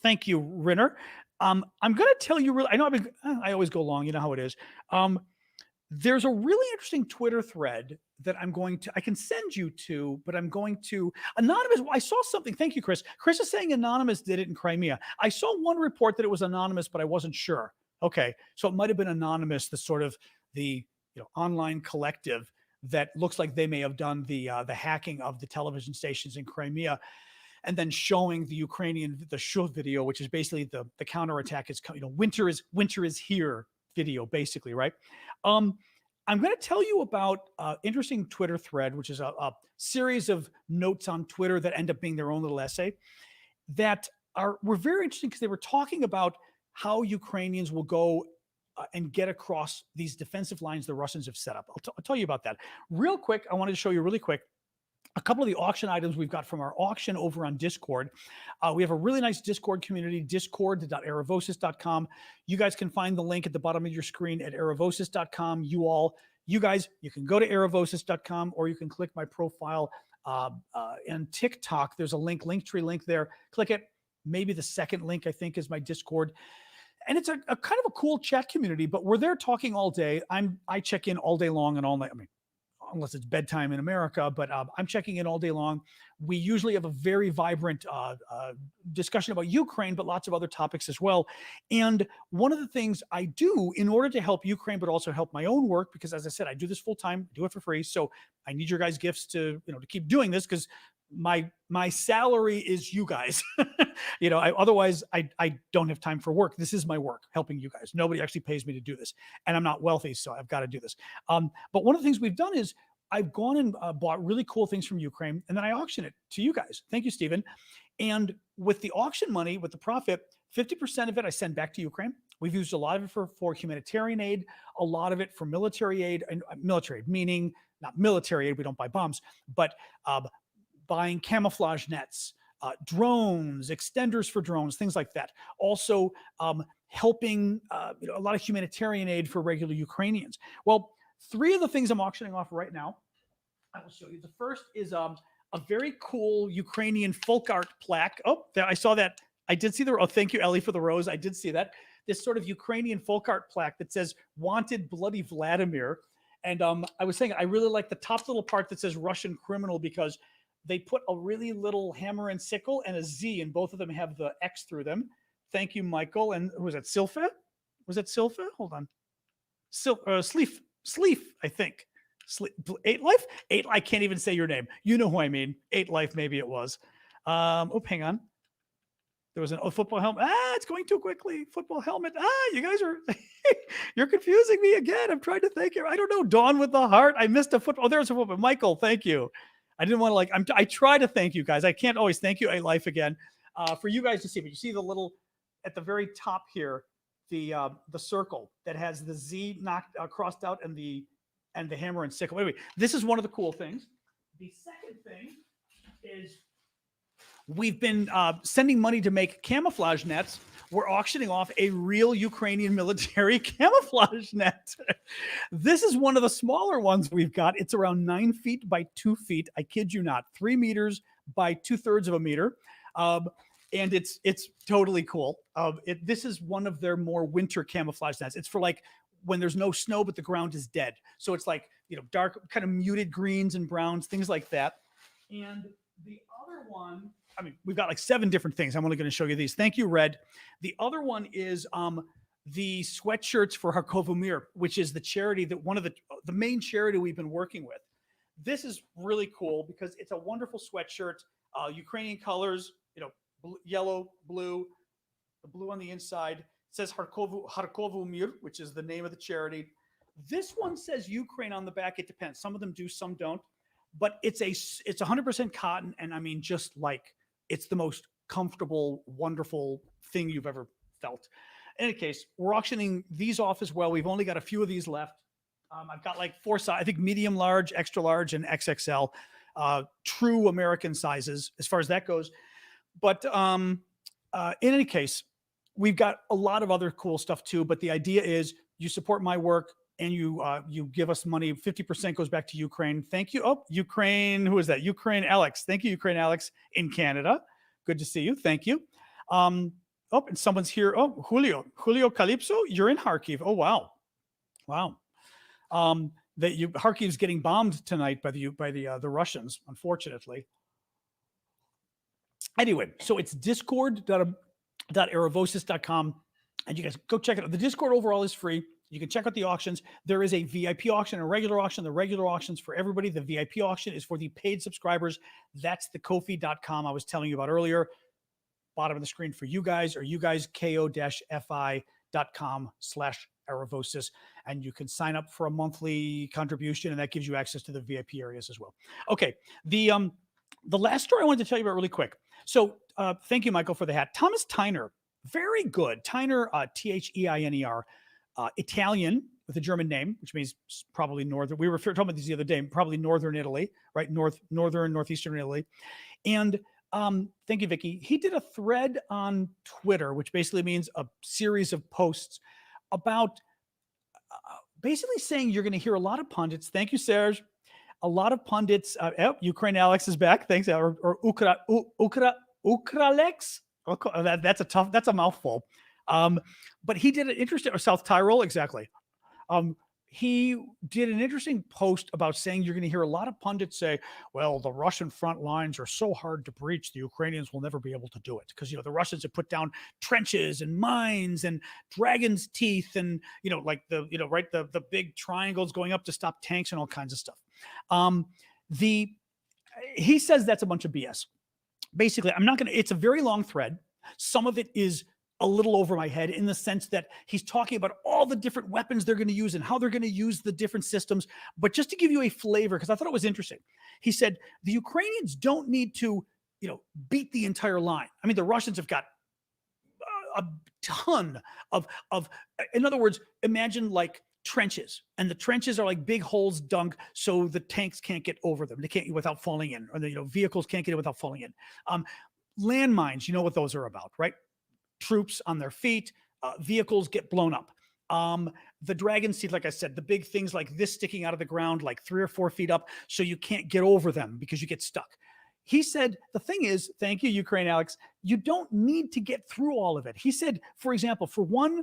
Thank you, Rinner. I'm going to tell you really, I know I always go long, you know how it is. There's a really interesting Twitter thread that I can send you to, but I'm going to anonymous. I saw something. Thank you, Chris. Chris is saying anonymous did it in Crimea. I saw one report that it was anonymous, but I wasn't sure. Okay. So it might've been anonymous, the sort of the, online collective that looks like they may have done the hacking of the television stations in Crimea. And then showing the Ukrainian, the Shuv video, which is basically the counterattack is, winter is here video, basically, right? I'm going to tell you about interesting Twitter thread, which is a series of notes on Twitter that end up being their own little essay that were very interesting because they were talking about how Ukrainians will go and get across these defensive lines the Russians have set up. I'll tell you about that real quick. I wanted to show you really quick a couple of the auction items we've got from our auction over on Discord. We have a really nice Discord community, discord.aravosis.com. You guys can find the link at the bottom of your screen at aravosis.com. You guys, you can go to aravosis.com or you can click my profile and TikTok. There's a Linktree link there. Click it. Maybe the second link, I think, is my Discord. and it's a kind of a cool chat community, but we're there talking all day. I check in all day long and all night. I mean, unless it's bedtime in America, but I'm checking in all day long. We usually have a very vibrant discussion about Ukraine, but lots of other topics as well. And one of the things I do in order to help Ukraine, but also help my own work, because as I said, I do this full time, do it for free. So I need your guys' gifts to, to keep doing this, because my salary is you guys. Otherwise I don't have time for work. This is my work, helping you guys. Nobody actually pays me to do this, and I'm not wealthy, so I've got to do this. But one of the things we've done is I've gone and bought really cool things from Ukraine, and then I auction it to you guys. Thank you, Stephen. And with the auction money, with the profit, 50% of it I send back to Ukraine. We've used a lot of it for humanitarian aid, a lot of it for military aid, and military aid, meaning not military aid, we don't buy bombs, but buying camouflage nets, drones, extenders for drones, things like that. Also helping a lot of humanitarian aid for regular Ukrainians. Well, 3 of the things I'm auctioning off right now, I will show you. The first is a very cool Ukrainian folk art plaque. Oh, there, I saw that. I did see the, oh, thank you, Ellie, for the rose. I did see that. This sort of Ukrainian folk art plaque that says, "Wanted Bloody Vladimir." And I was saying, I really like the top little part that says Russian criminal, because they put a really little hammer and sickle and a Z, and both of them have the X through them. Thank you, Michael. And who was that? Silfa? Was that Silfa? Hold on. Sleef, I think. 8 Life? I can't even say your name. You know who I mean. 8 Life, maybe it was. Hang on. There was a football helmet. It's going too quickly. Football helmet. You guys are, you're confusing me again. I'm trying to thank you. I don't know. Dawn with the heart. I missed a football. Oh, there's a football. Michael, thank you. I didn't want to I try to thank you guys. I can't always thank you, 8 Life, again. For you guys to see, but you see the little, at the very top here, the circle that has the Z crossed out and the hammer and sickle. Anyway, this is one of the cool things. The second thing is we've been sending money to make camouflage nets. We're auctioning off a real Ukrainian military camouflage net. This is one of the smaller ones we've got. It's around 9 feet by 2 feet. I kid you not, 3 meters by 2/3 of a meter. And it's totally cool. This is one of their more winter camouflage nets. It's for like when there's no snow, but the ground is dead. So it's like, dark, kind of muted greens and browns, things like that. And the other one, I mean, we've got like 7 different things. I'm only going to show you these. Thank you, Red. The other one is the sweatshirts for Harkovo Mir, which is the charity that one of the main charity we've been working with. This is really cool because it's a wonderful sweatshirt, Ukrainian colors, yellow, blue, the blue on the inside. It says Harkovo Mir, which is the name of the charity. This one says Ukraine on the back. It depends. Some of them do, some don't. But it's 100% cotton, and I mean, just like, it's the most comfortable, wonderful thing you've ever felt. In any case, we're auctioning these off as well. We've only got a few of these left. I've got like 4 sizes, I think medium, large, extra large, and XXL, true American sizes as far as that goes. But in any case, we've got a lot of other cool stuff too. But the idea is you support my work and you give us money. 50% goes back to Ukraine. Thank you. Oh, Ukraine. Who is that? Ukraine Alex. Thank you, Ukraine Alex in Canada. Good to see you. Thank you. And someone's here. Oh, Julio Calypso. You're in Kharkiv. Oh, wow. Kharkiv's getting bombed tonight by the Russians, unfortunately. Anyway, so it's discord.aravosis.com, and you guys go check it out. The Discord overall is free. You can check out the auctions. There is a VIP auction, a regular auction. The regular auction's for everybody. The VIP auction is for the paid subscribers. That's the Ko-fi.com I was telling you about earlier. Bottom of the screen for you guys, or you guys, ko-fi.com/Aravosis. And you can sign up for a monthly contribution, and that gives you access to the VIP areas as well. Okay, the last story I wanted to tell you about really quick. So thank you, Michael, for the hat. Thomas Tyner, very good. Tyner, Theiner, Italian with a German name, which means probably northern. We were talking about this the other day, probably northern Italy, right? Northeastern Italy. And thank you, Vicky. He did a thread on Twitter, which basically means a series of posts about basically saying you're going to hear a lot of pundits. Thank you, Serge. A lot of pundits. Ukraine Alex is back. Thanks. Or Ukralex. That's a mouthful. Um, but he did an interesting, or South Tyrol, exactly. Um, he did an interesting post about saying you're going to hear a lot of pundits say, well, the Russian front lines are so hard to breach, the Ukrainians will never be able to do it. Because, the Russians have put down trenches and mines and dragon's teeth and, like right, the big triangles going up to stop tanks and all kinds of stuff. The He says that's a bunch of BS. Basically, I'm not going to, it's a very long thread. Some of it is a little over my head in the sense that he's talking about all the different weapons they're going to use and how they're going to use the different systems. But just to give you a flavor, because I thought it was interesting, he said the Ukrainians don't need to, beat the entire line. I mean, the Russians have got a ton of, in other words, imagine like trenches, and the trenches are like big holes dug so the tanks can't get over them. They can't without falling in, or the vehicles can't get in without falling in. Landmines, you know what those are about, right? Troops on their feet, vehicles get blown up. The dragon's teeth, like I said, the big things like this sticking out of the ground, like 3 or 4 feet up, so you can't get over them because you get stuck. He said, the thing is, thank you, Ukraine, Alex, you don't need to get through all of it. He said, for example, for one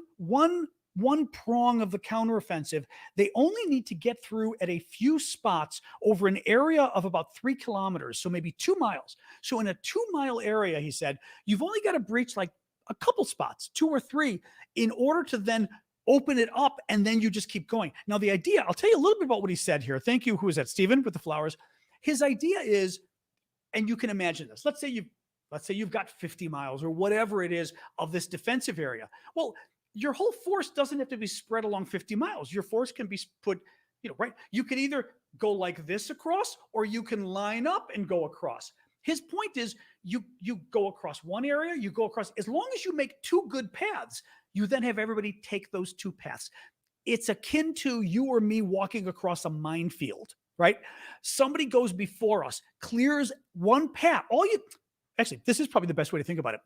prong of the counteroffensive, they only need to get through at a few spots over an area of about 3 kilometers, so maybe 2 miles. So in a 2-mile area, he said, you've only got to breach like a couple spots, 2 or 3, in order to then open it up, and then you just keep going. Now, the idea, I'll tell you a little bit about what he said here. Thank you. Who is that? Stephen with the flowers. His idea is, and you can imagine this. Let's say you've got 50 miles or whatever it is of this defensive area. Well, your whole force doesn't have to be spread along 50 miles. Your force can be put, right? You can either go like this across, or you can line up and go across. His point is you go across one area, you go across, as long as you make 2 good paths, you then have everybody take those 2 paths. It's akin to you or me walking across a minefield, right? Somebody goes before us, clears one path. Actually, this is probably the best way to think about it.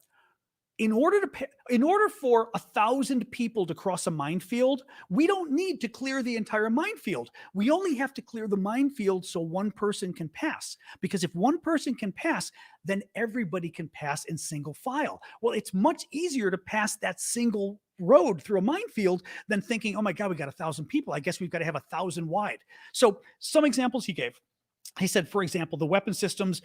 In order for 1,000 people to cross a minefield, we don't need to clear the entire minefield. We only have to clear the minefield so one person can pass. Because if one person can pass, then everybody can pass in single file. Well, it's much easier to pass that single road through a minefield than thinking, oh my God, we got 1,000 people. I guess we've got to have 1,000 wide. So some examples he gave. He said, for example, the weapon systems,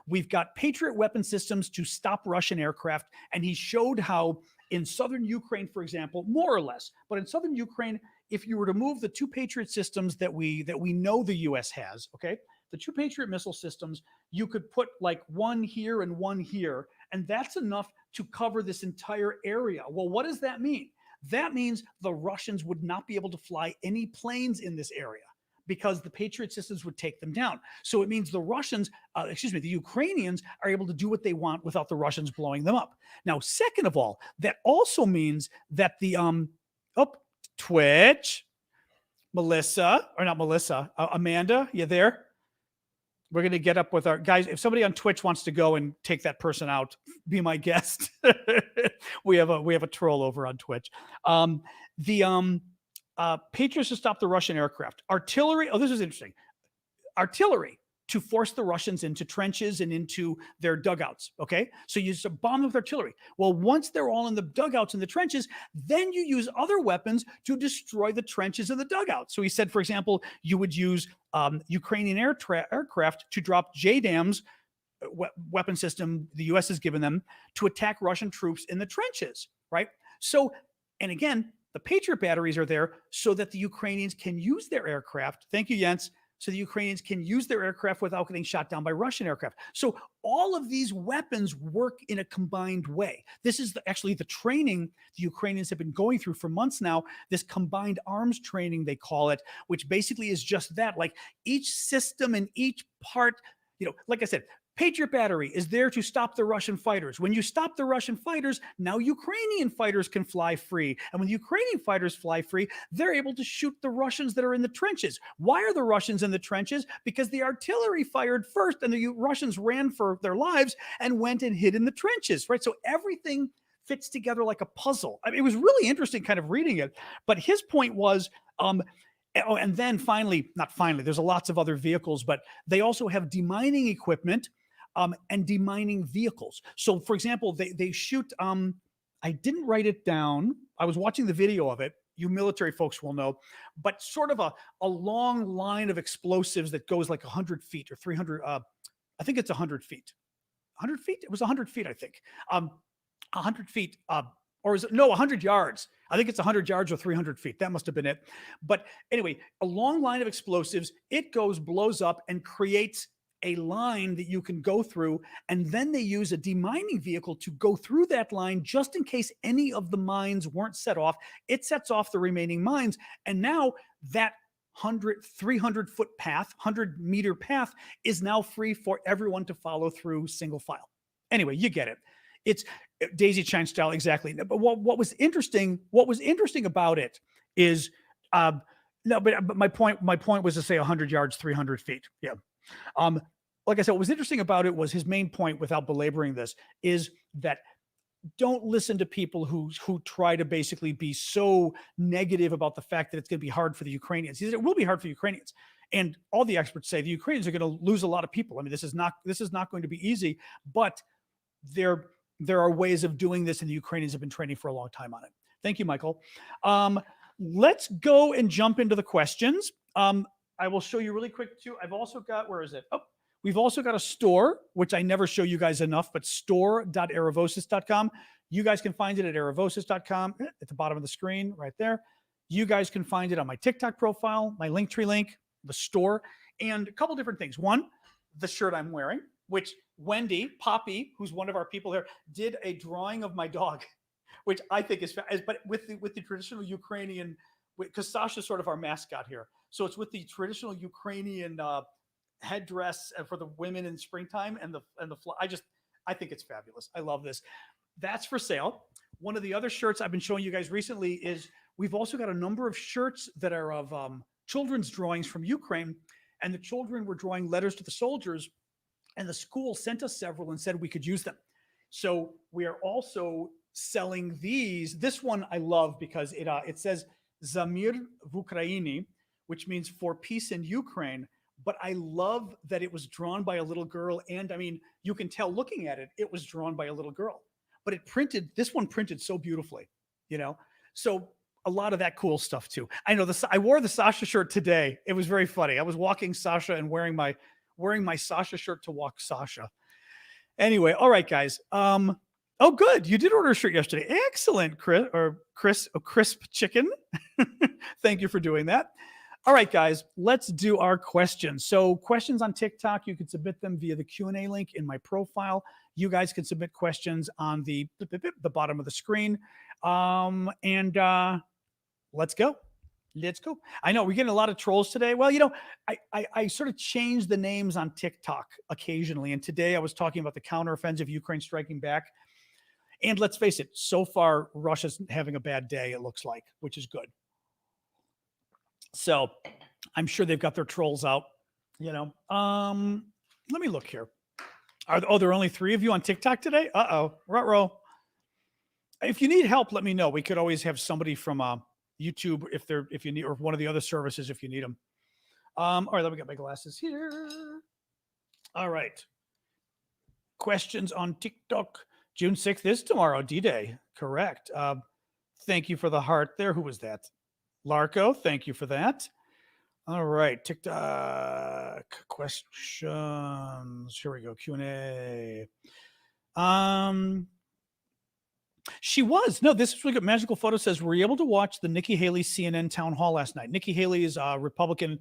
we've got Patriot weapon systems to stop Russian aircraft. And he showed how in southern Ukraine, for example, more or less, but in southern Ukraine, if you were to move the 2 Patriot systems that we know the US has, okay, the 2 Patriot missile systems, you could put like one here and one here, and that's enough to cover this entire area. Well, what does that mean? That means the Russians would not be able to fly any planes in this area, because the Patriot systems would take them down. So it means the Ukrainians are able to do what they want without the Russians blowing them up. Now, second of all, that also means that the, Twitch, Amanda, you there? We're going to get up with our guys. If somebody on Twitch wants to go and take that person out, be my guest. we have a troll over on Twitch. Patriots to stop the Russian aircraft. Artillery. Oh, this is interesting. Artillery to force the Russians into trenches and into their dugouts. Okay. So you just bomb them with artillery. Well, once they're all in the dugouts and the trenches, then you use other weapons to destroy the trenches and the dugouts. So he said, for example, you would use Ukrainian aircraft to drop JDAMs, weapon system the U.S. has given them, to attack Russian troops in the trenches. Right. So, and again, the Patriot batteries are there so that the Ukrainians can use their aircraft. Thank you, Jens. So the Ukrainians can use their aircraft without getting shot down by Russian aircraft. So all of these weapons work in a combined way. This is actually the training the Ukrainians have been going through for months now, this combined arms training, they call it, which basically is just that. Like each system and each part, like I said, Patriot battery is there to stop the Russian fighters. When you stop the Russian fighters, now Ukrainian fighters can fly free. And when the Ukrainian fighters fly free, they're able to shoot the Russians that are in the trenches. Why are the Russians in the trenches? Because the artillery fired first and the Russians ran for their lives and went and hid in the trenches, right? So everything fits together like a puzzle. I mean, it was really interesting kind of reading it. But his point was, and then not finally, there's lots of other vehicles, but they also have demining equipment and demining vehicles. So, for example, they shoot I didn't write it down. I was watching the video of it. You military folks will know, but sort of a long line of explosives that goes like 100 feet or 300. I think it's 100 feet. 100 feet? It was 100 feet, I think. 100 feet, or is it? No, 100 yards. I think it's 100 yards or 300 feet. That must have been it. But anyway, a long line of explosives. It goes, blows up, and creates a line that you can go through. And then they use a demining vehicle to go through that line just in case any of the mines weren't set off. It sets off the remaining mines. And now that 300-foot path, 100-meter path is now free for everyone to follow through single file. Anyway, you get it. It's daisy chain style, exactly. But what was interesting about it is, no, but my point was to say 100 yards, 300 feet. Yeah. Like I said, what was interesting about it was his main point, without belaboring this, is that don't listen to people who try to basically be so negative about the fact that it's going to be hard for the Ukrainians. He said it will be hard for the Ukrainians, and all the experts say the Ukrainians are going to lose a lot of people. I mean, this is not going to be easy, but there are ways of doing this, and the Ukrainians have been training for a long time on it. Thank you, Michael. Let's go and jump into the questions. I will show you really quick too. I've also got, where is it? Oh, we've also got a store, which I never show you guys enough, but store.aravosis.com. You guys can find it at aravosis.com at the bottom of the screen right there. You guys can find it on my TikTok profile, my Linktree link, the store, and a couple different things. One, the shirt I'm wearing, which Wendy, Poppy, who's one of our people here, did a drawing of my dog, which I think is, but with the traditional Ukrainian, because Sasha's sort of our mascot here. So it's with the traditional Ukrainian headdress for the women in springtime and the I think it's fabulous. I love this. That's for sale. One of the other shirts I've been showing you guys recently is we've also got a number of shirts that are of children's drawings from Ukraine, and the children were drawing letters to the soldiers, and the school sent us several and said we could use them. So we are also selling these. This one I love because it says Zamir v Ukraini, which means for peace in Ukraine. But I love that it was drawn by a little girl. And I mean, you can tell looking at it, it was drawn by a little girl. But this one printed so beautifully, you know? So a lot of that cool stuff too. I know I wore the Sasha shirt today. It was very funny. I was walking Sasha and wearing my Sasha shirt to walk Sasha. Anyway, all right, guys. Oh, good. You did order a shirt yesterday. Excellent, Crisp Chicken. Thank you for doing that. All right, guys, let's do our questions. So questions on TikTok, you can submit them via the Q&A link in my profile. You guys can submit questions on the bottom of the screen. Let's go. Let's go. I know we're getting a lot of trolls today. Well, you know, I sort of change the names on TikTok occasionally. And today I was talking about the counteroffensive, Ukraine striking back. And let's face it, so far, Russia's having a bad day, it looks like, which is good. So I'm sure they've got their trolls out, you know. Let me look here. There are only 3 of you on TikTok today? Uh-oh, ruh-roh. If you need help, let me know. We could always have somebody from YouTube if you need, or one of the other services if you need them. All right, let me get my glasses here. All right. Questions on TikTok. June 6th is tomorrow, D-Day. Correct. Thank you for the heart there. Who was that? Larko, thank you for that. All right, TikTok questions. Here we go, Q&A. She was. No, this is really good. Magical Photo says, were you able to watch the Nikki Haley CNN town hall last night? Nikki Haley is a Republican,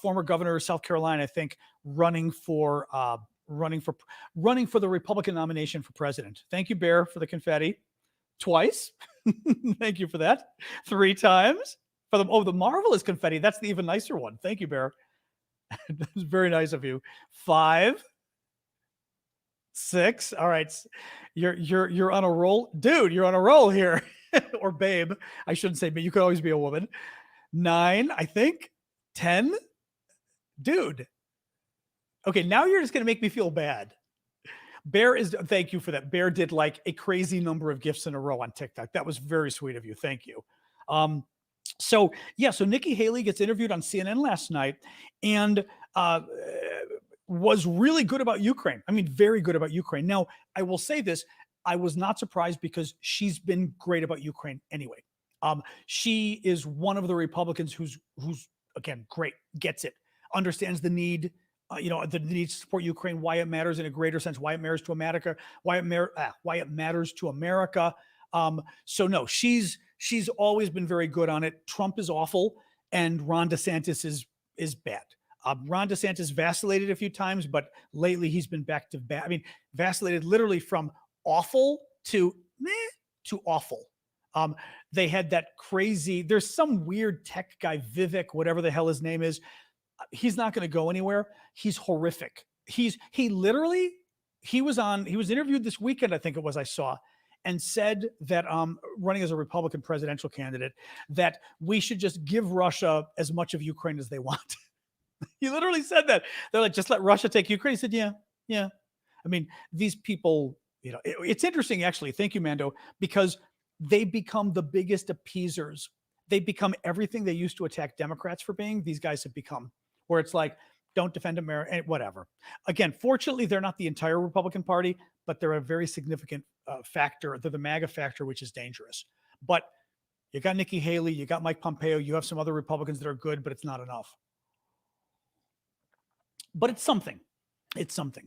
former governor of South Carolina, I think, running for the Republican nomination for president. Thank you, Bear, for the confetti. Twice. Thank you for that. 3 times. For the marvelous confetti. That's the even nicer one. Thank you, Bear. That's very nice of you. 5. 6. All right. You're on a roll. Dude, you're on a roll here. Or babe. I shouldn't say, but you could always be a woman. 9, I think. 10. Dude. Okay, now you're just going to make me feel bad. Thank you for that. Bear did like a crazy number of gifts in a row on TikTok. That was very sweet of you. Thank you. So Nikki Haley gets interviewed on CNN last night and was really good about Ukraine. I mean, very good about Ukraine. Now, I will say this. I was not surprised because she's been great about Ukraine anyway. She is one of the Republicans who's again great, gets it, understands the need, the need to support Ukraine, why it matters in a greater sense, why it matters to America, why it matters to America. So no, she's always been very good on it. Trump is awful, and Ron DeSantis is bad. Ron DeSantis vacillated a few times, but lately he's been back to bad. I mean, vacillated literally from awful to meh to awful. They had that crazy, there's some weird tech guy, Vivek, whatever the hell his name is. He's not going to go anywhere. He's horrific. He was interviewed this weekend, I think it was, I saw, and said that running as a Republican presidential candidate, that we should just give Russia as much of Ukraine as they want. He literally said that. They're like, just let Russia take Ukraine. He said, yeah. I mean, these people, it's interesting, actually. Thank you, Mando, because they become the biggest appeasers. They become everything they used to attack Democrats for being. These guys have become, where it's like, don't defend America, and whatever. Again, fortunately, they're not the entire Republican Party, but they're a very significant factor. They're the MAGA factor, which is dangerous. But you got Nikki Haley, you got Mike Pompeo, you have some other Republicans that are good, but it's not enough. But it's something. It's something.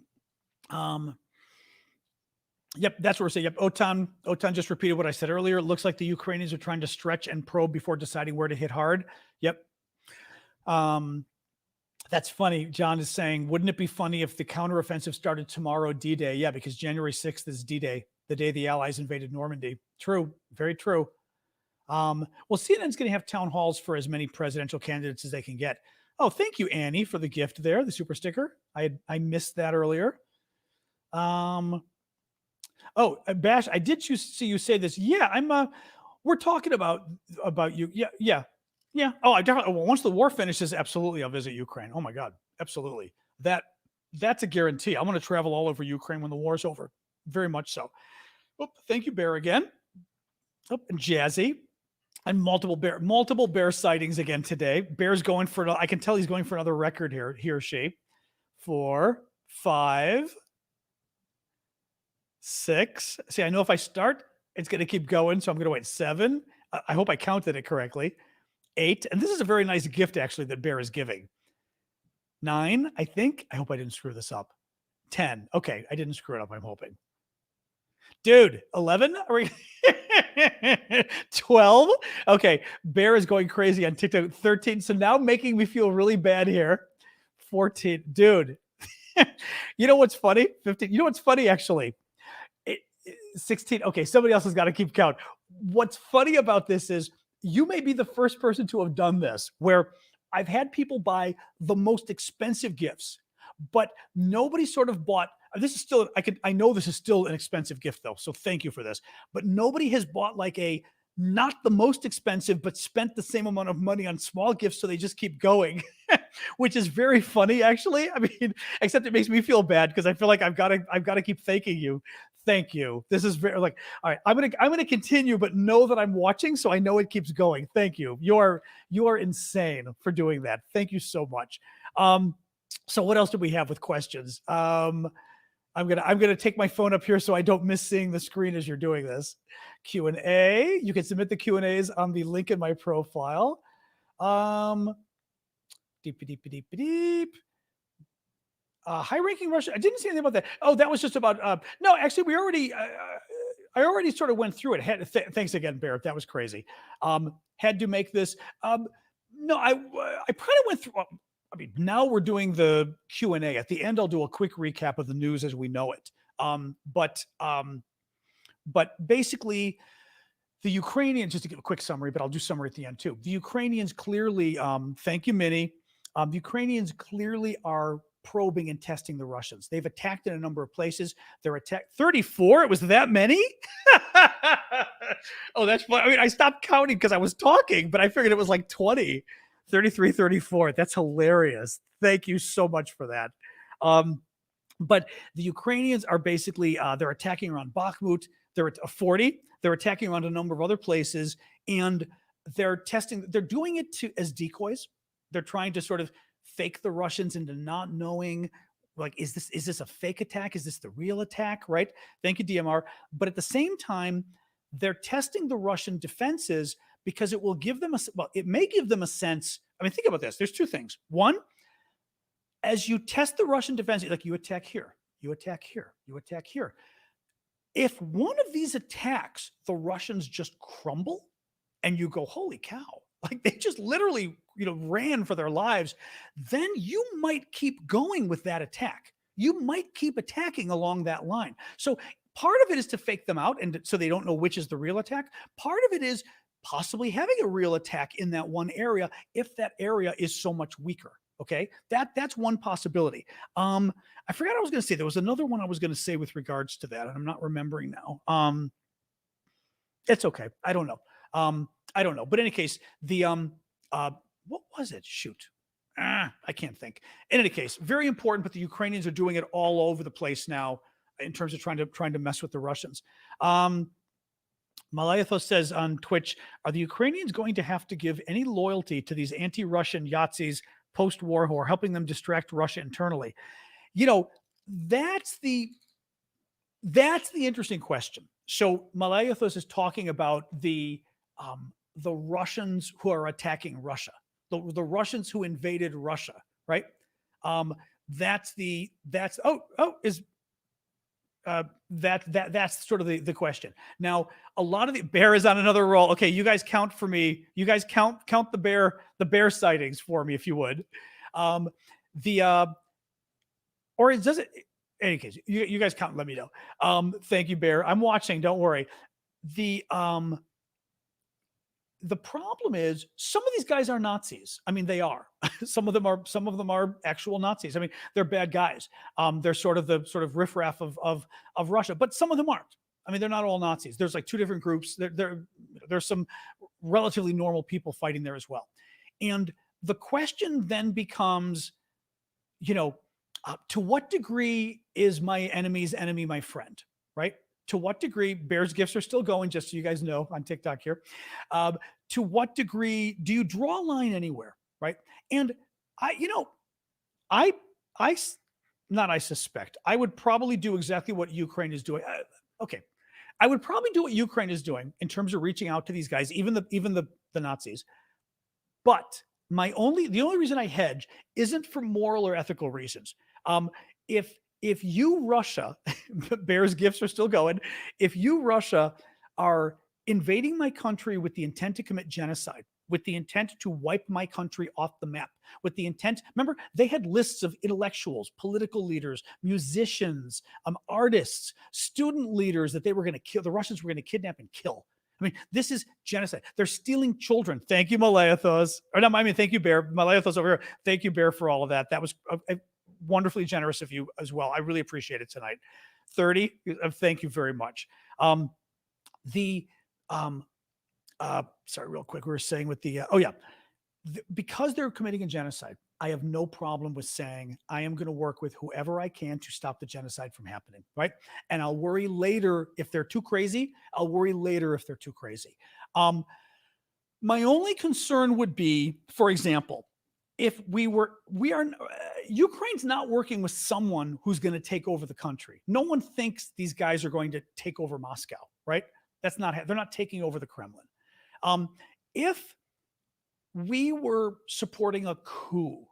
Yep, that's what we're saying. Yep, Otan just repeated what I said earlier. It looks like the Ukrainians are trying to stretch and probe before deciding where to hit hard. Yep. That's funny. John is saying, wouldn't it be funny if the counteroffensive started tomorrow, D-Day? Yeah, because January 6th is D-Day, the day the Allies invaded Normandy. True. Very true. Well, CNN's going to have town halls for as many presidential candidates as they can get. Oh, thank you, Annie, for the gift there, the super sticker. I missed that earlier. Oh, Bash, I did see you say this. Yeah, we're talking about you. Yeah. Oh, I definitely. Well, once the war finishes, absolutely, I'll visit Ukraine. Oh my God, absolutely. That's a guarantee. I'm going to travel all over Ukraine when the war's over. Very much so. Oh, thank you, Bear, again. Oh, and Jazzy. And multiple bear sightings again today. Bear's going for, I can tell he's going for another record here, he or she. 4, 5, 6. See, I know if I start, it's going to keep going. So I'm going to wait. 7. I hope I counted it correctly. 8. And this is a very nice gift, actually, that Bear is giving. 9, I think. I hope I didn't screw this up. 10. Okay. I didn't screw it up, I'm hoping. Dude, 11? 12? Okay. Bear is going crazy on TikTok. 13. So now making me feel really bad here. 14. Dude. You know what's funny? 15. You know what's funny, actually? 16. Okay. Somebody else has got to keep count. What's funny about this is you may be the first person to have done this, where I've had people buy the most expensive gifts, but nobody sort of bought. This is still, I know this is still an expensive gift though. So thank you for this, but nobody has bought like not the most expensive, but spent the same amount of money on small gifts. So they just keep going, which is very funny, actually. I mean, except it makes me feel bad because I feel like I've got to keep thanking you. Thank you. This is very all right. I'm going to continue, but know that I'm watching. So I know it keeps going. Thank you. You are insane for doing that. Thank you so much. So what else do we have with questions? I'm gonna take my phone up here so I don't miss seeing the screen as you're doing this. Q&A. You can submit the Q&As on the link in my profile. High-ranking Russia. I didn't see anything about that. Oh, that was just about. No, actually, we already. I already sort of went through it. Thanks again, Barrett. That was crazy. Had to make this. No, I kind of went through. I mean, now we're doing the Q&A. At the end, I'll do a quick recap of the news as we know it. But basically, the Ukrainians, just to give a quick summary, but I'll do summary at the end too. The Ukrainians clearly, thank you, Minnie. The Ukrainians clearly are probing and testing the Russians. They've attacked in a number of places. They're attacked 34. It was that many? Oh, that's funny. I mean, I stopped counting because I was talking, but I figured it was like 20. 33, 34. That's hilarious. Thank you so much for that. But the Ukrainians are basically, they're attacking around Bakhmut. They're at 40. They're attacking around a number of other places, and they're doing it as decoys. They're trying to sort of fake the Russians into not knowing like, is this a fake attack? Is this the real attack? Right? Thank you, DMR. But at the same time, they're testing the Russian defenses because it will give them it may give them a sense. I mean, think about this. There's two things. One, as you test the Russian defense, like you attack here, you attack here, you attack here. If one of these attacks, the Russians just crumble and you go, holy cow, like they just literally, ran for their lives, then you might keep going with that attack. You might keep attacking along that line. So part of it is to fake them out and so they don't know which is the real attack. Part of it is possibly having a real attack in that one area if that area is so much weaker. Okay, that's one possibility. I forgot I was going to say there was another one I was going to say with regards to that, and I'm not remembering now. It's okay. I don't know. I don't know. But in any case, what was it? Shoot. I can't think. In any case, very important, but the Ukrainians are doing it all over the place now in terms of trying to mess with the Russians. Malayathos says on Twitch, are the Ukrainians going to have to give any loyalty to these anti-Russian Yahtzees post-war who are helping them distract Russia internally? That's the interesting question. So Malayathos is talking about the Russians who are attacking Russia, the Russians who invaded Russia, right? That's sort of the question. Now, a lot of the bear is on another roll. Okay, you guys count for me. You guys count the bear sightings for me, if you would. Or does it? In any case, you guys count and let me know. Thank you, Bear. I'm watching. Don't worry. The problem is some of these guys are Nazis. I mean, they are. Some of them are actual Nazis. I mean, they're bad guys. They're sort of riffraff of Russia, but some of them aren't. I mean, they're not all Nazis. There's like two different groups. There's some relatively normal people fighting there as well. And the question then becomes, to what degree is my enemy's enemy my friend, right? To what degree, Bear's gifts are still going, just so you guys know, on TikTok here. To what degree do you draw a line anywhere, right? And I suspect, I would probably do exactly what Ukraine is doing. I would probably do what Ukraine is doing in terms of reaching out to these guys, even the Nazis. But the only reason I hedge isn't for moral or ethical reasons. If you, Russia, Bear's gifts are still going. If you, Russia, are invading my country with the intent to commit genocide, with the intent to wipe my country off the map, with the intent, remember, they had lists of intellectuals, political leaders, musicians, artists, student leaders that they were going to kill. The Russians were going to kidnap and kill. I mean, this is genocide. They're stealing children. Thank you, Malayathos. Thank you, Bear. Malayathos over here. Thank you, Bear, for all of that. That was wonderfully generous of you as well. I really appreciate it tonight. 30. Thank you very much. Sorry, real quick. We were saying with because they're committing a genocide, I have no problem with saying I am going to work with whoever I can to stop the genocide from happening, right? And I'll worry later if they're too crazy. I'll worry later if they're too crazy. My only concern would be, for example, if Ukraine's not working with someone who's going to take over the country. No one thinks these guys are going to take over Moscow, right? They're not taking over the Kremlin. If we were supporting a coup,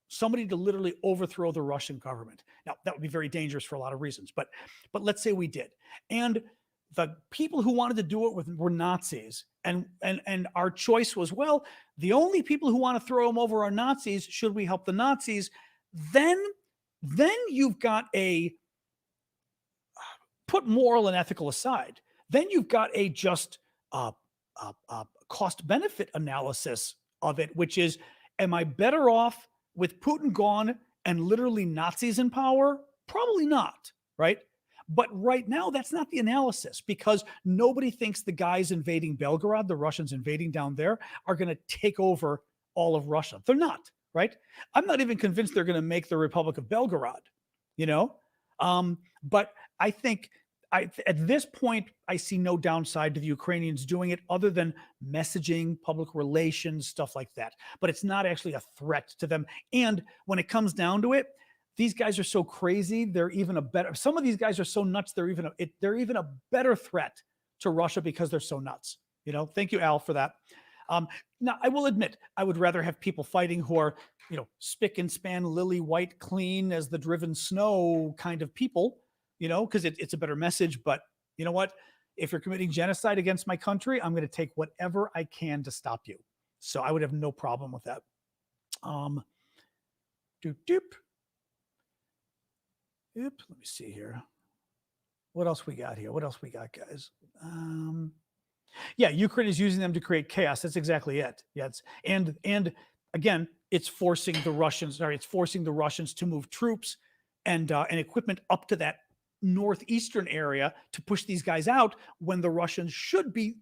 somebody to literally overthrow the Russian government. Now, that would be very dangerous for a lot of reasons, but let's say we did. And the people who wanted to do it were Nazis. And our choice was, well, the only people who want to throw them over are Nazis. Should we help the Nazis? Then you've got put moral and ethical aside. Then you've got a just cost-benefit analysis of it, which is, am I better off with Putin gone and literally Nazis in power? Probably not, right? But right now, that's not the analysis because nobody thinks the guys invading Belgorod, the Russians invading down there, are going to take over all of Russia. They're not, right? I'm not even convinced they're going to make the Republic of Belgorod, But I think at this point, I see no downside to the Ukrainians doing it other than messaging, public relations, stuff like that. But it's not actually a threat to them. And when it comes down to it, these guys are so crazy. They're even a better. Some of these guys are so nuts. They're even a better threat to Russia because they're so nuts. Thank you, Al, for that. Now, I will admit, I would rather have people fighting who are, spick and span, lily white, clean as the driven snow kind of people, because it's a better message. But you know what? If you're committing genocide against my country, I'm going to take whatever I can to stop you. So I would have no problem with that. Doop, doop. Let me see here. What else we got here? What else we got, guys? Yeah, Ukraine is using them to create chaos. That's exactly it. Yeah, and again, it's forcing the Russians. It's forcing the Russians to move troops and equipment up to that northeastern area to push these guys out when the Russians should be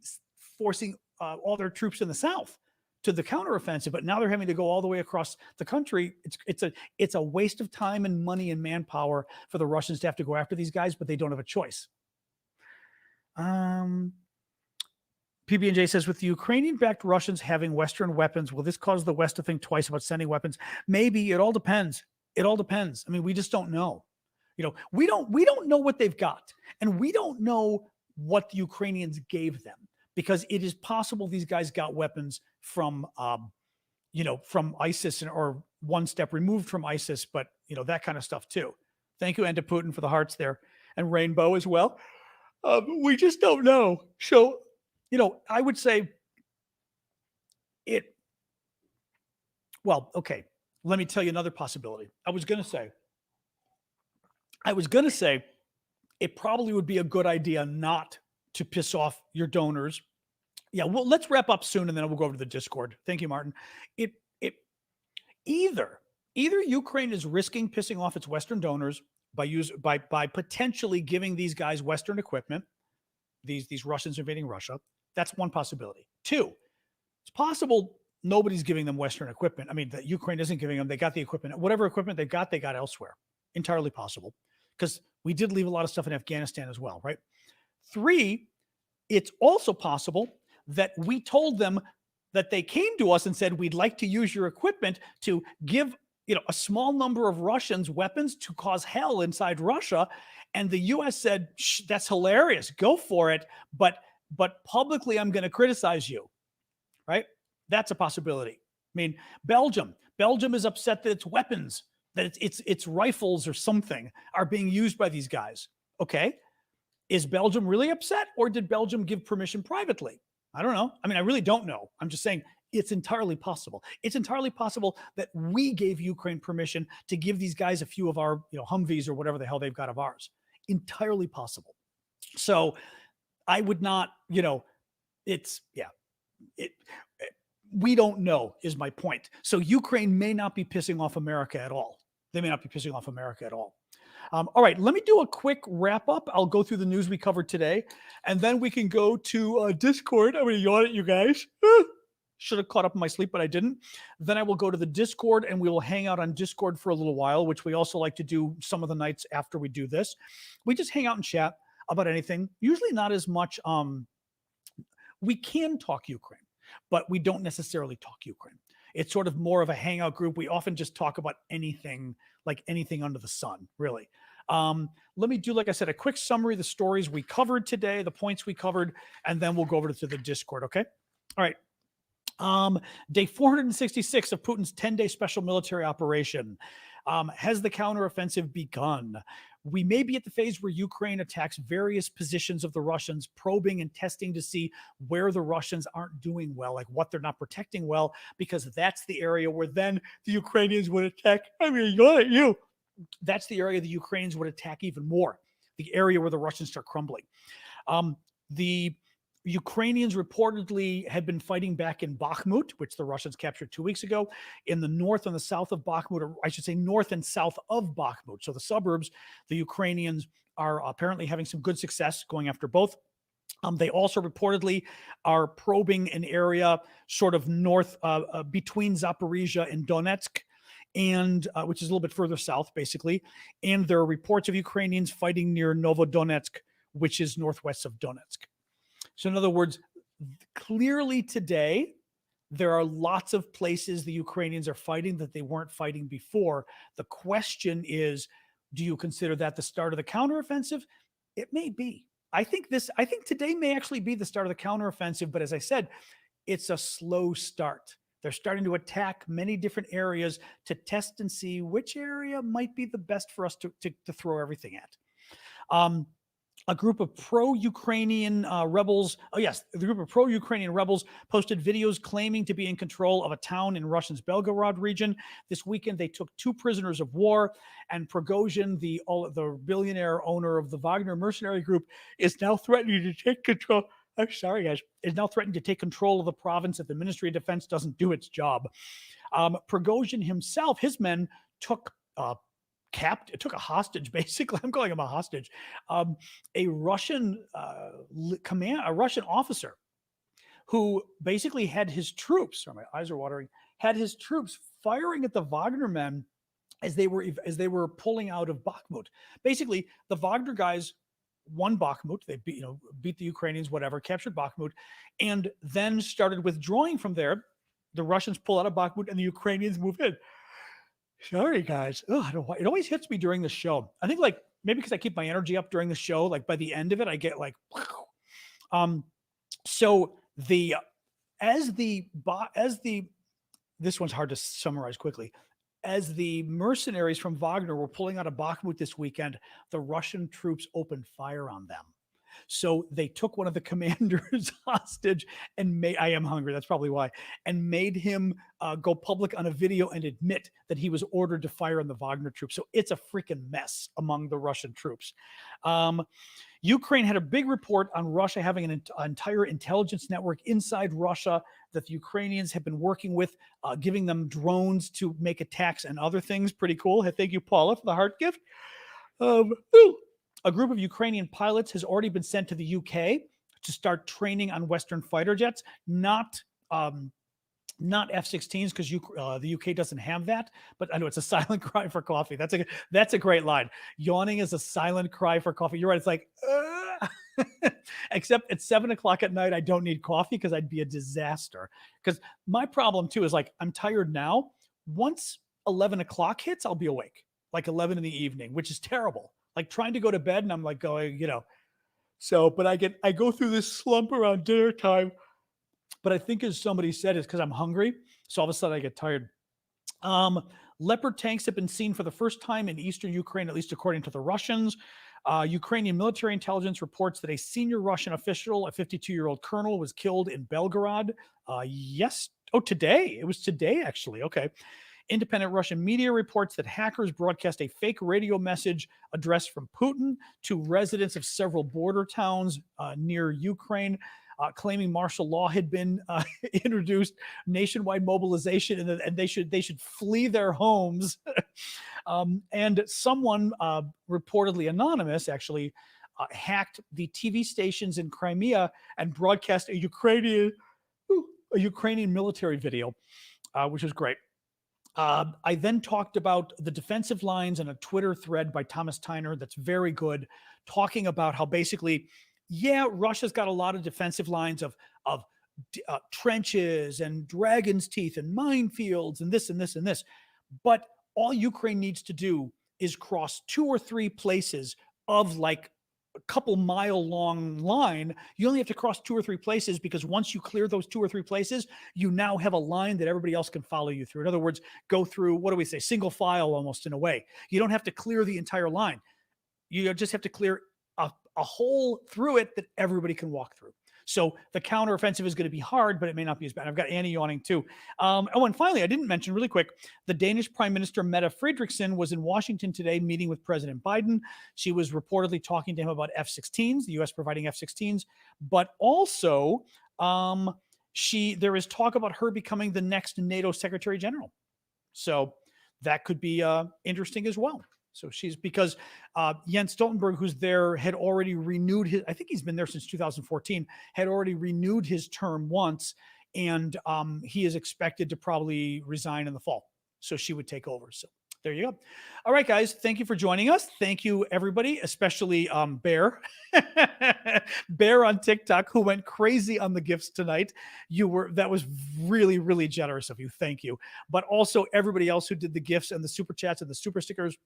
forcing all their troops in the south to the counteroffensive. But now they're having to go all the way across the country. It's a waste of time and money and manpower for the Russians to have to go after these guys, but they don't have a choice. PB&J says, with the Ukrainian-backed Russians having Western weapons, will this cause the West to think twice about sending weapons? Maybe. It all depends. It all depends. I mean, we just don't know. We don't know what they've got, and we don't know what the Ukrainians gave them, because it is possible these guys got weapons from, from ISIS or one step removed from ISIS, but that kind of stuff too. Thank you, and to Putin, for the hearts there, and Rainbow as well. We just don't know. So, I would say well, okay, let me tell you another possibility. I was going to say it probably would be a good idea not to piss off your donors. Yeah, well, let's wrap up soon and then we'll go over to the Discord. Thank you, Martin. Either Ukraine is risking pissing off its Western donors by potentially giving these guys Western equipment, these Russians invading Russia. That's one possibility. Two, it's possible nobody's giving them Western equipment. I mean, that Ukraine isn't giving them. They got the equipment. Whatever equipment they got elsewhere. Entirely possible. Because we did leave a lot of stuff in Afghanistan as well, right? Three, it's also possible that we told them that they came to us and said, we'd like to use your equipment to give a small number of Russians weapons to cause hell inside Russia. And the U.S. said, that's hilarious. Go for it. But publicly, I'm going to criticize you, right? That's a possibility. I mean, Belgium is upset that its weapons, that its rifles or something are being used by these guys. Okay. Is Belgium really upset, or did Belgium give permission privately? I don't know. I mean, I really don't know. I'm just saying it's entirely possible. It's entirely possible that we gave Ukraine permission to give these guys a few of our, Humvees or whatever the hell they've got of ours. Entirely possible. So I would not, we don't know is my point. So Ukraine may not be pissing off America at all. They may not be pissing off America at all. All right, let me do a quick wrap up. I'll go through the news we covered today, and then we can go to Discord. I'm going to yawn at you guys. Should have caught up in my sleep, but I didn't. Then I will go to the Discord, and we will hang out on Discord for a little while, which we also like to do some of the nights after we do this. We just hang out and chat about anything, usually not as much. We can talk Ukraine, but we don't necessarily talk Ukraine. It's sort of more of a hangout group. We often just talk about anything, like anything under the sun, really. Let me do, like I said, a quick summary of the stories we covered today, the points we covered, and then we'll go over to the Discord, okay? All right. Day 466 of Putin's 10-day special military operation. Has the counteroffensive begun? We may be at the phase where Ukraine attacks various positions of the Russians, probing and testing to see where the Russians aren't doing well, like what they're not protecting well, because that's the area where then the Ukrainians would attack. I mean, you. That's the area the Ukrainians would attack even more, the area where the Russians start crumbling. The Ukrainians reportedly had been fighting back in Bakhmut, which the Russians captured 2 weeks ago, in the north and the south of Bakhmut, or I should say north and south of Bakhmut. So the suburbs, the Ukrainians are apparently having some good success going after both. They also reportedly are probing an area sort of north between Zaporizhia and Donetsk, and which is a little bit further south, basically. And there are reports of Ukrainians fighting near Novodonetsk, which is northwest of Donetsk. So in other words, clearly today, There are lots of places the Ukrainians are fighting that they weren't fighting before. The question is, do you consider that the start of the counteroffensive? It may be. I think today may actually be the start of the counteroffensive, but as I said, it's a slow start. They're starting to attack many different areas to test and see which area might be the best for us to throw everything at. Um, a group of pro-Ukrainian rebels. Oh yes, the group of pro-Ukrainian rebels posted videos claiming to be in control of a town in Russia's Belgorod region. This weekend, they took 2 prisoners of war, and Prigozhin, the billionaire owner of the Wagner mercenary group, is now threatening to take control. I'm sorry, guys. Is now threatening to take control of the province if the Ministry of Defense doesn't do its job. Prigozhin himself, his men took took a hostage, basically. I'm calling him a hostage. A Russian a Russian officer who basically had his troops, sorry, my eyes are watering, had his troops firing at the Wagner men as they were pulling out of Bakhmut. Basically, the Wagner guys won Bakhmut. They beat the Ukrainians, whatever, captured Bakhmut, and then started withdrawing from there. The Russians pull out of Bakhmut, and the Ukrainians move in. Sorry, guys. Oh, I don't know why. It always hits me during the show. I think like maybe because I keep my energy up during the show. Like by the end of it, I get like, so the as the this one's hard to summarize quickly. As the mercenaries from Wagner were pulling out of Bakhmut this weekend, the Russian troops opened fire on them. So they took one of the commanders hostage and I am hungry, that's probably why, and made him go public on a video and admit that he was ordered to fire on the Wagner troops. So it's a freaking mess among the Russian troops. Ukraine had a big report on Russia having an entire intelligence network inside Russia that the Ukrainians have been working with, giving them drones to make attacks and other things. Pretty cool. Thank you, Paula, for the heart gift. A group of Ukrainian pilots has already been sent to the UK to start training on Western fighter jets, not F-16s, because the UK doesn't have that. But I know it's a silent cry for coffee. That's a great line. Yawning is a silent cry for coffee. You're right. It's like, except at 7 o'clock at night, I don't need coffee because I'd be a disaster. Because my problem too is like, I'm tired now. Once 11 o'clock hits, I'll be awake, like 11 in the evening, which is terrible. Like trying to go to bed and I'm like going, so, but I go through this slump around dinner time. But I think, as somebody said, it's because I'm hungry. So all of a sudden I get tired. Leopard tanks have been seen for the first time in eastern Ukraine, at least according to the Russians. Ukrainian military intelligence reports that a senior Russian official, a 52-year-old colonel, was killed in Belgorod. Yes. Oh, today. It was today, actually. Okay. Independent Russian media reports that hackers broadcast a fake radio message addressed from Putin to residents of several border towns near Ukraine, claiming martial law had been introduced, nationwide mobilization, and they should flee their homes. And someone, reportedly anonymous, actually hacked the TV stations in Crimea and broadcast a Ukrainian military video, which was great. I then talked about the defensive lines in a Twitter thread by Thomas Tyner that's very good, talking about how basically, yeah, Russia's got a lot of defensive lines of trenches and dragon's teeth and minefields and this and this and this. But all Ukraine needs to do is cross 2 or 3 places of like a couple mile long line. You only have to cross 2 or 3 places, because once you clear those 2 or 3 places, you now have a line that everybody else can follow you through. In other words, go through, what do we say, single file almost, in a way. You don't have to clear the entire line. You just have to clear a hole through it that everybody can walk through. So the counteroffensive is going to be hard, but it may not be as bad. I've got Annie yawning too. And finally, I didn't mention really quick, the Danish Prime Minister Mette Frederiksen was in Washington today meeting with President Biden. She was reportedly talking to him about F-16s, the U.S. providing F-16s, but also there is talk about her becoming the next NATO Secretary General. So that could be interesting as well. So because Jens Stoltenberg, who's there, had already renewed I think he's been there since 2014, had already renewed his term once, and he is expected to probably resign in the fall. So she would take over. So There you go. All right, guys. Thank you for joining us. Thank you, everybody, especially Bear. Bear on TikTok, who went crazy on the gifts tonight. That was really, really generous of you. Thank you. But also everybody else who did the gifts and the super chats and the super stickers.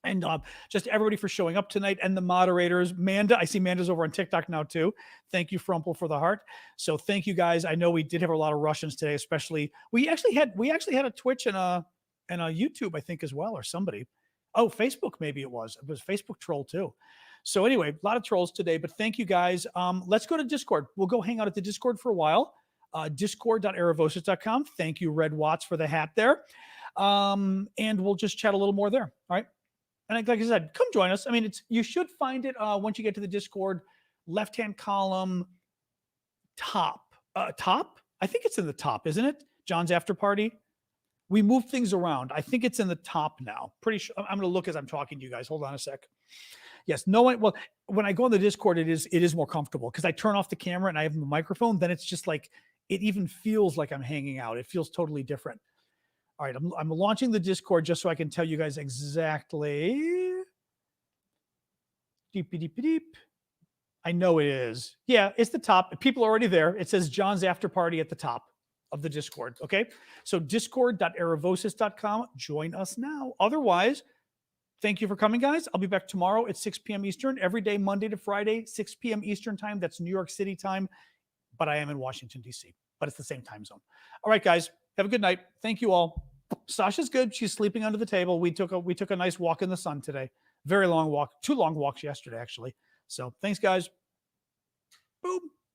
And just everybody for showing up tonight, and the moderators. Manda, I see Manda's over on TikTok now too. Thank you, Frumple, for the heart. So thank you, guys. I know we did have a lot of Russians today, especially we actually had a Twitch and a YouTube, I think, as well, or somebody. Oh, Facebook, maybe it was Facebook troll too. So anyway, a lot of trolls today, but thank you, guys. Let's go to Discord. We'll go hang out at the Discord for a while. Discord.aravosis.com. Thank you, Red Watts, for the hat there. And we'll just chat a little more there. All right. And like I said, come join us. I mean, you should find it once you get to the Discord, left-hand column, top. Top? I think it's in the top, isn't it? John's after party. We moved things around. I think it's in the top now. Pretty sure. I'm going to look as I'm talking to you guys. Hold on a sec. Yes. No one. Well, when I go on the Discord, it is more comfortable because I turn off the camera and I have the microphone. Then it's just like it even feels like I'm hanging out. It feels totally different. All right, I'm launching the Discord just so I can tell you guys exactly. Deep, deep, deep. I know it is. Yeah, it's the top. People are already there. It says John's After Party at the top of the Discord. Okay, so discord.aravosis.com. Join us now. Otherwise, thank you for coming, guys. I'll be back tomorrow at 6 p.m. Eastern, every day, Monday to Friday, 6 p.m. Eastern time. That's New York City time, but I am in Washington, D.C., but it's the same time zone. All right, guys. Have a good night. Thank you all. Sasha's good. She's sleeping under the table. We took a nice walk in the sun today. Very long walk. 2 long walks yesterday, actually. So thanks, guys. Boom.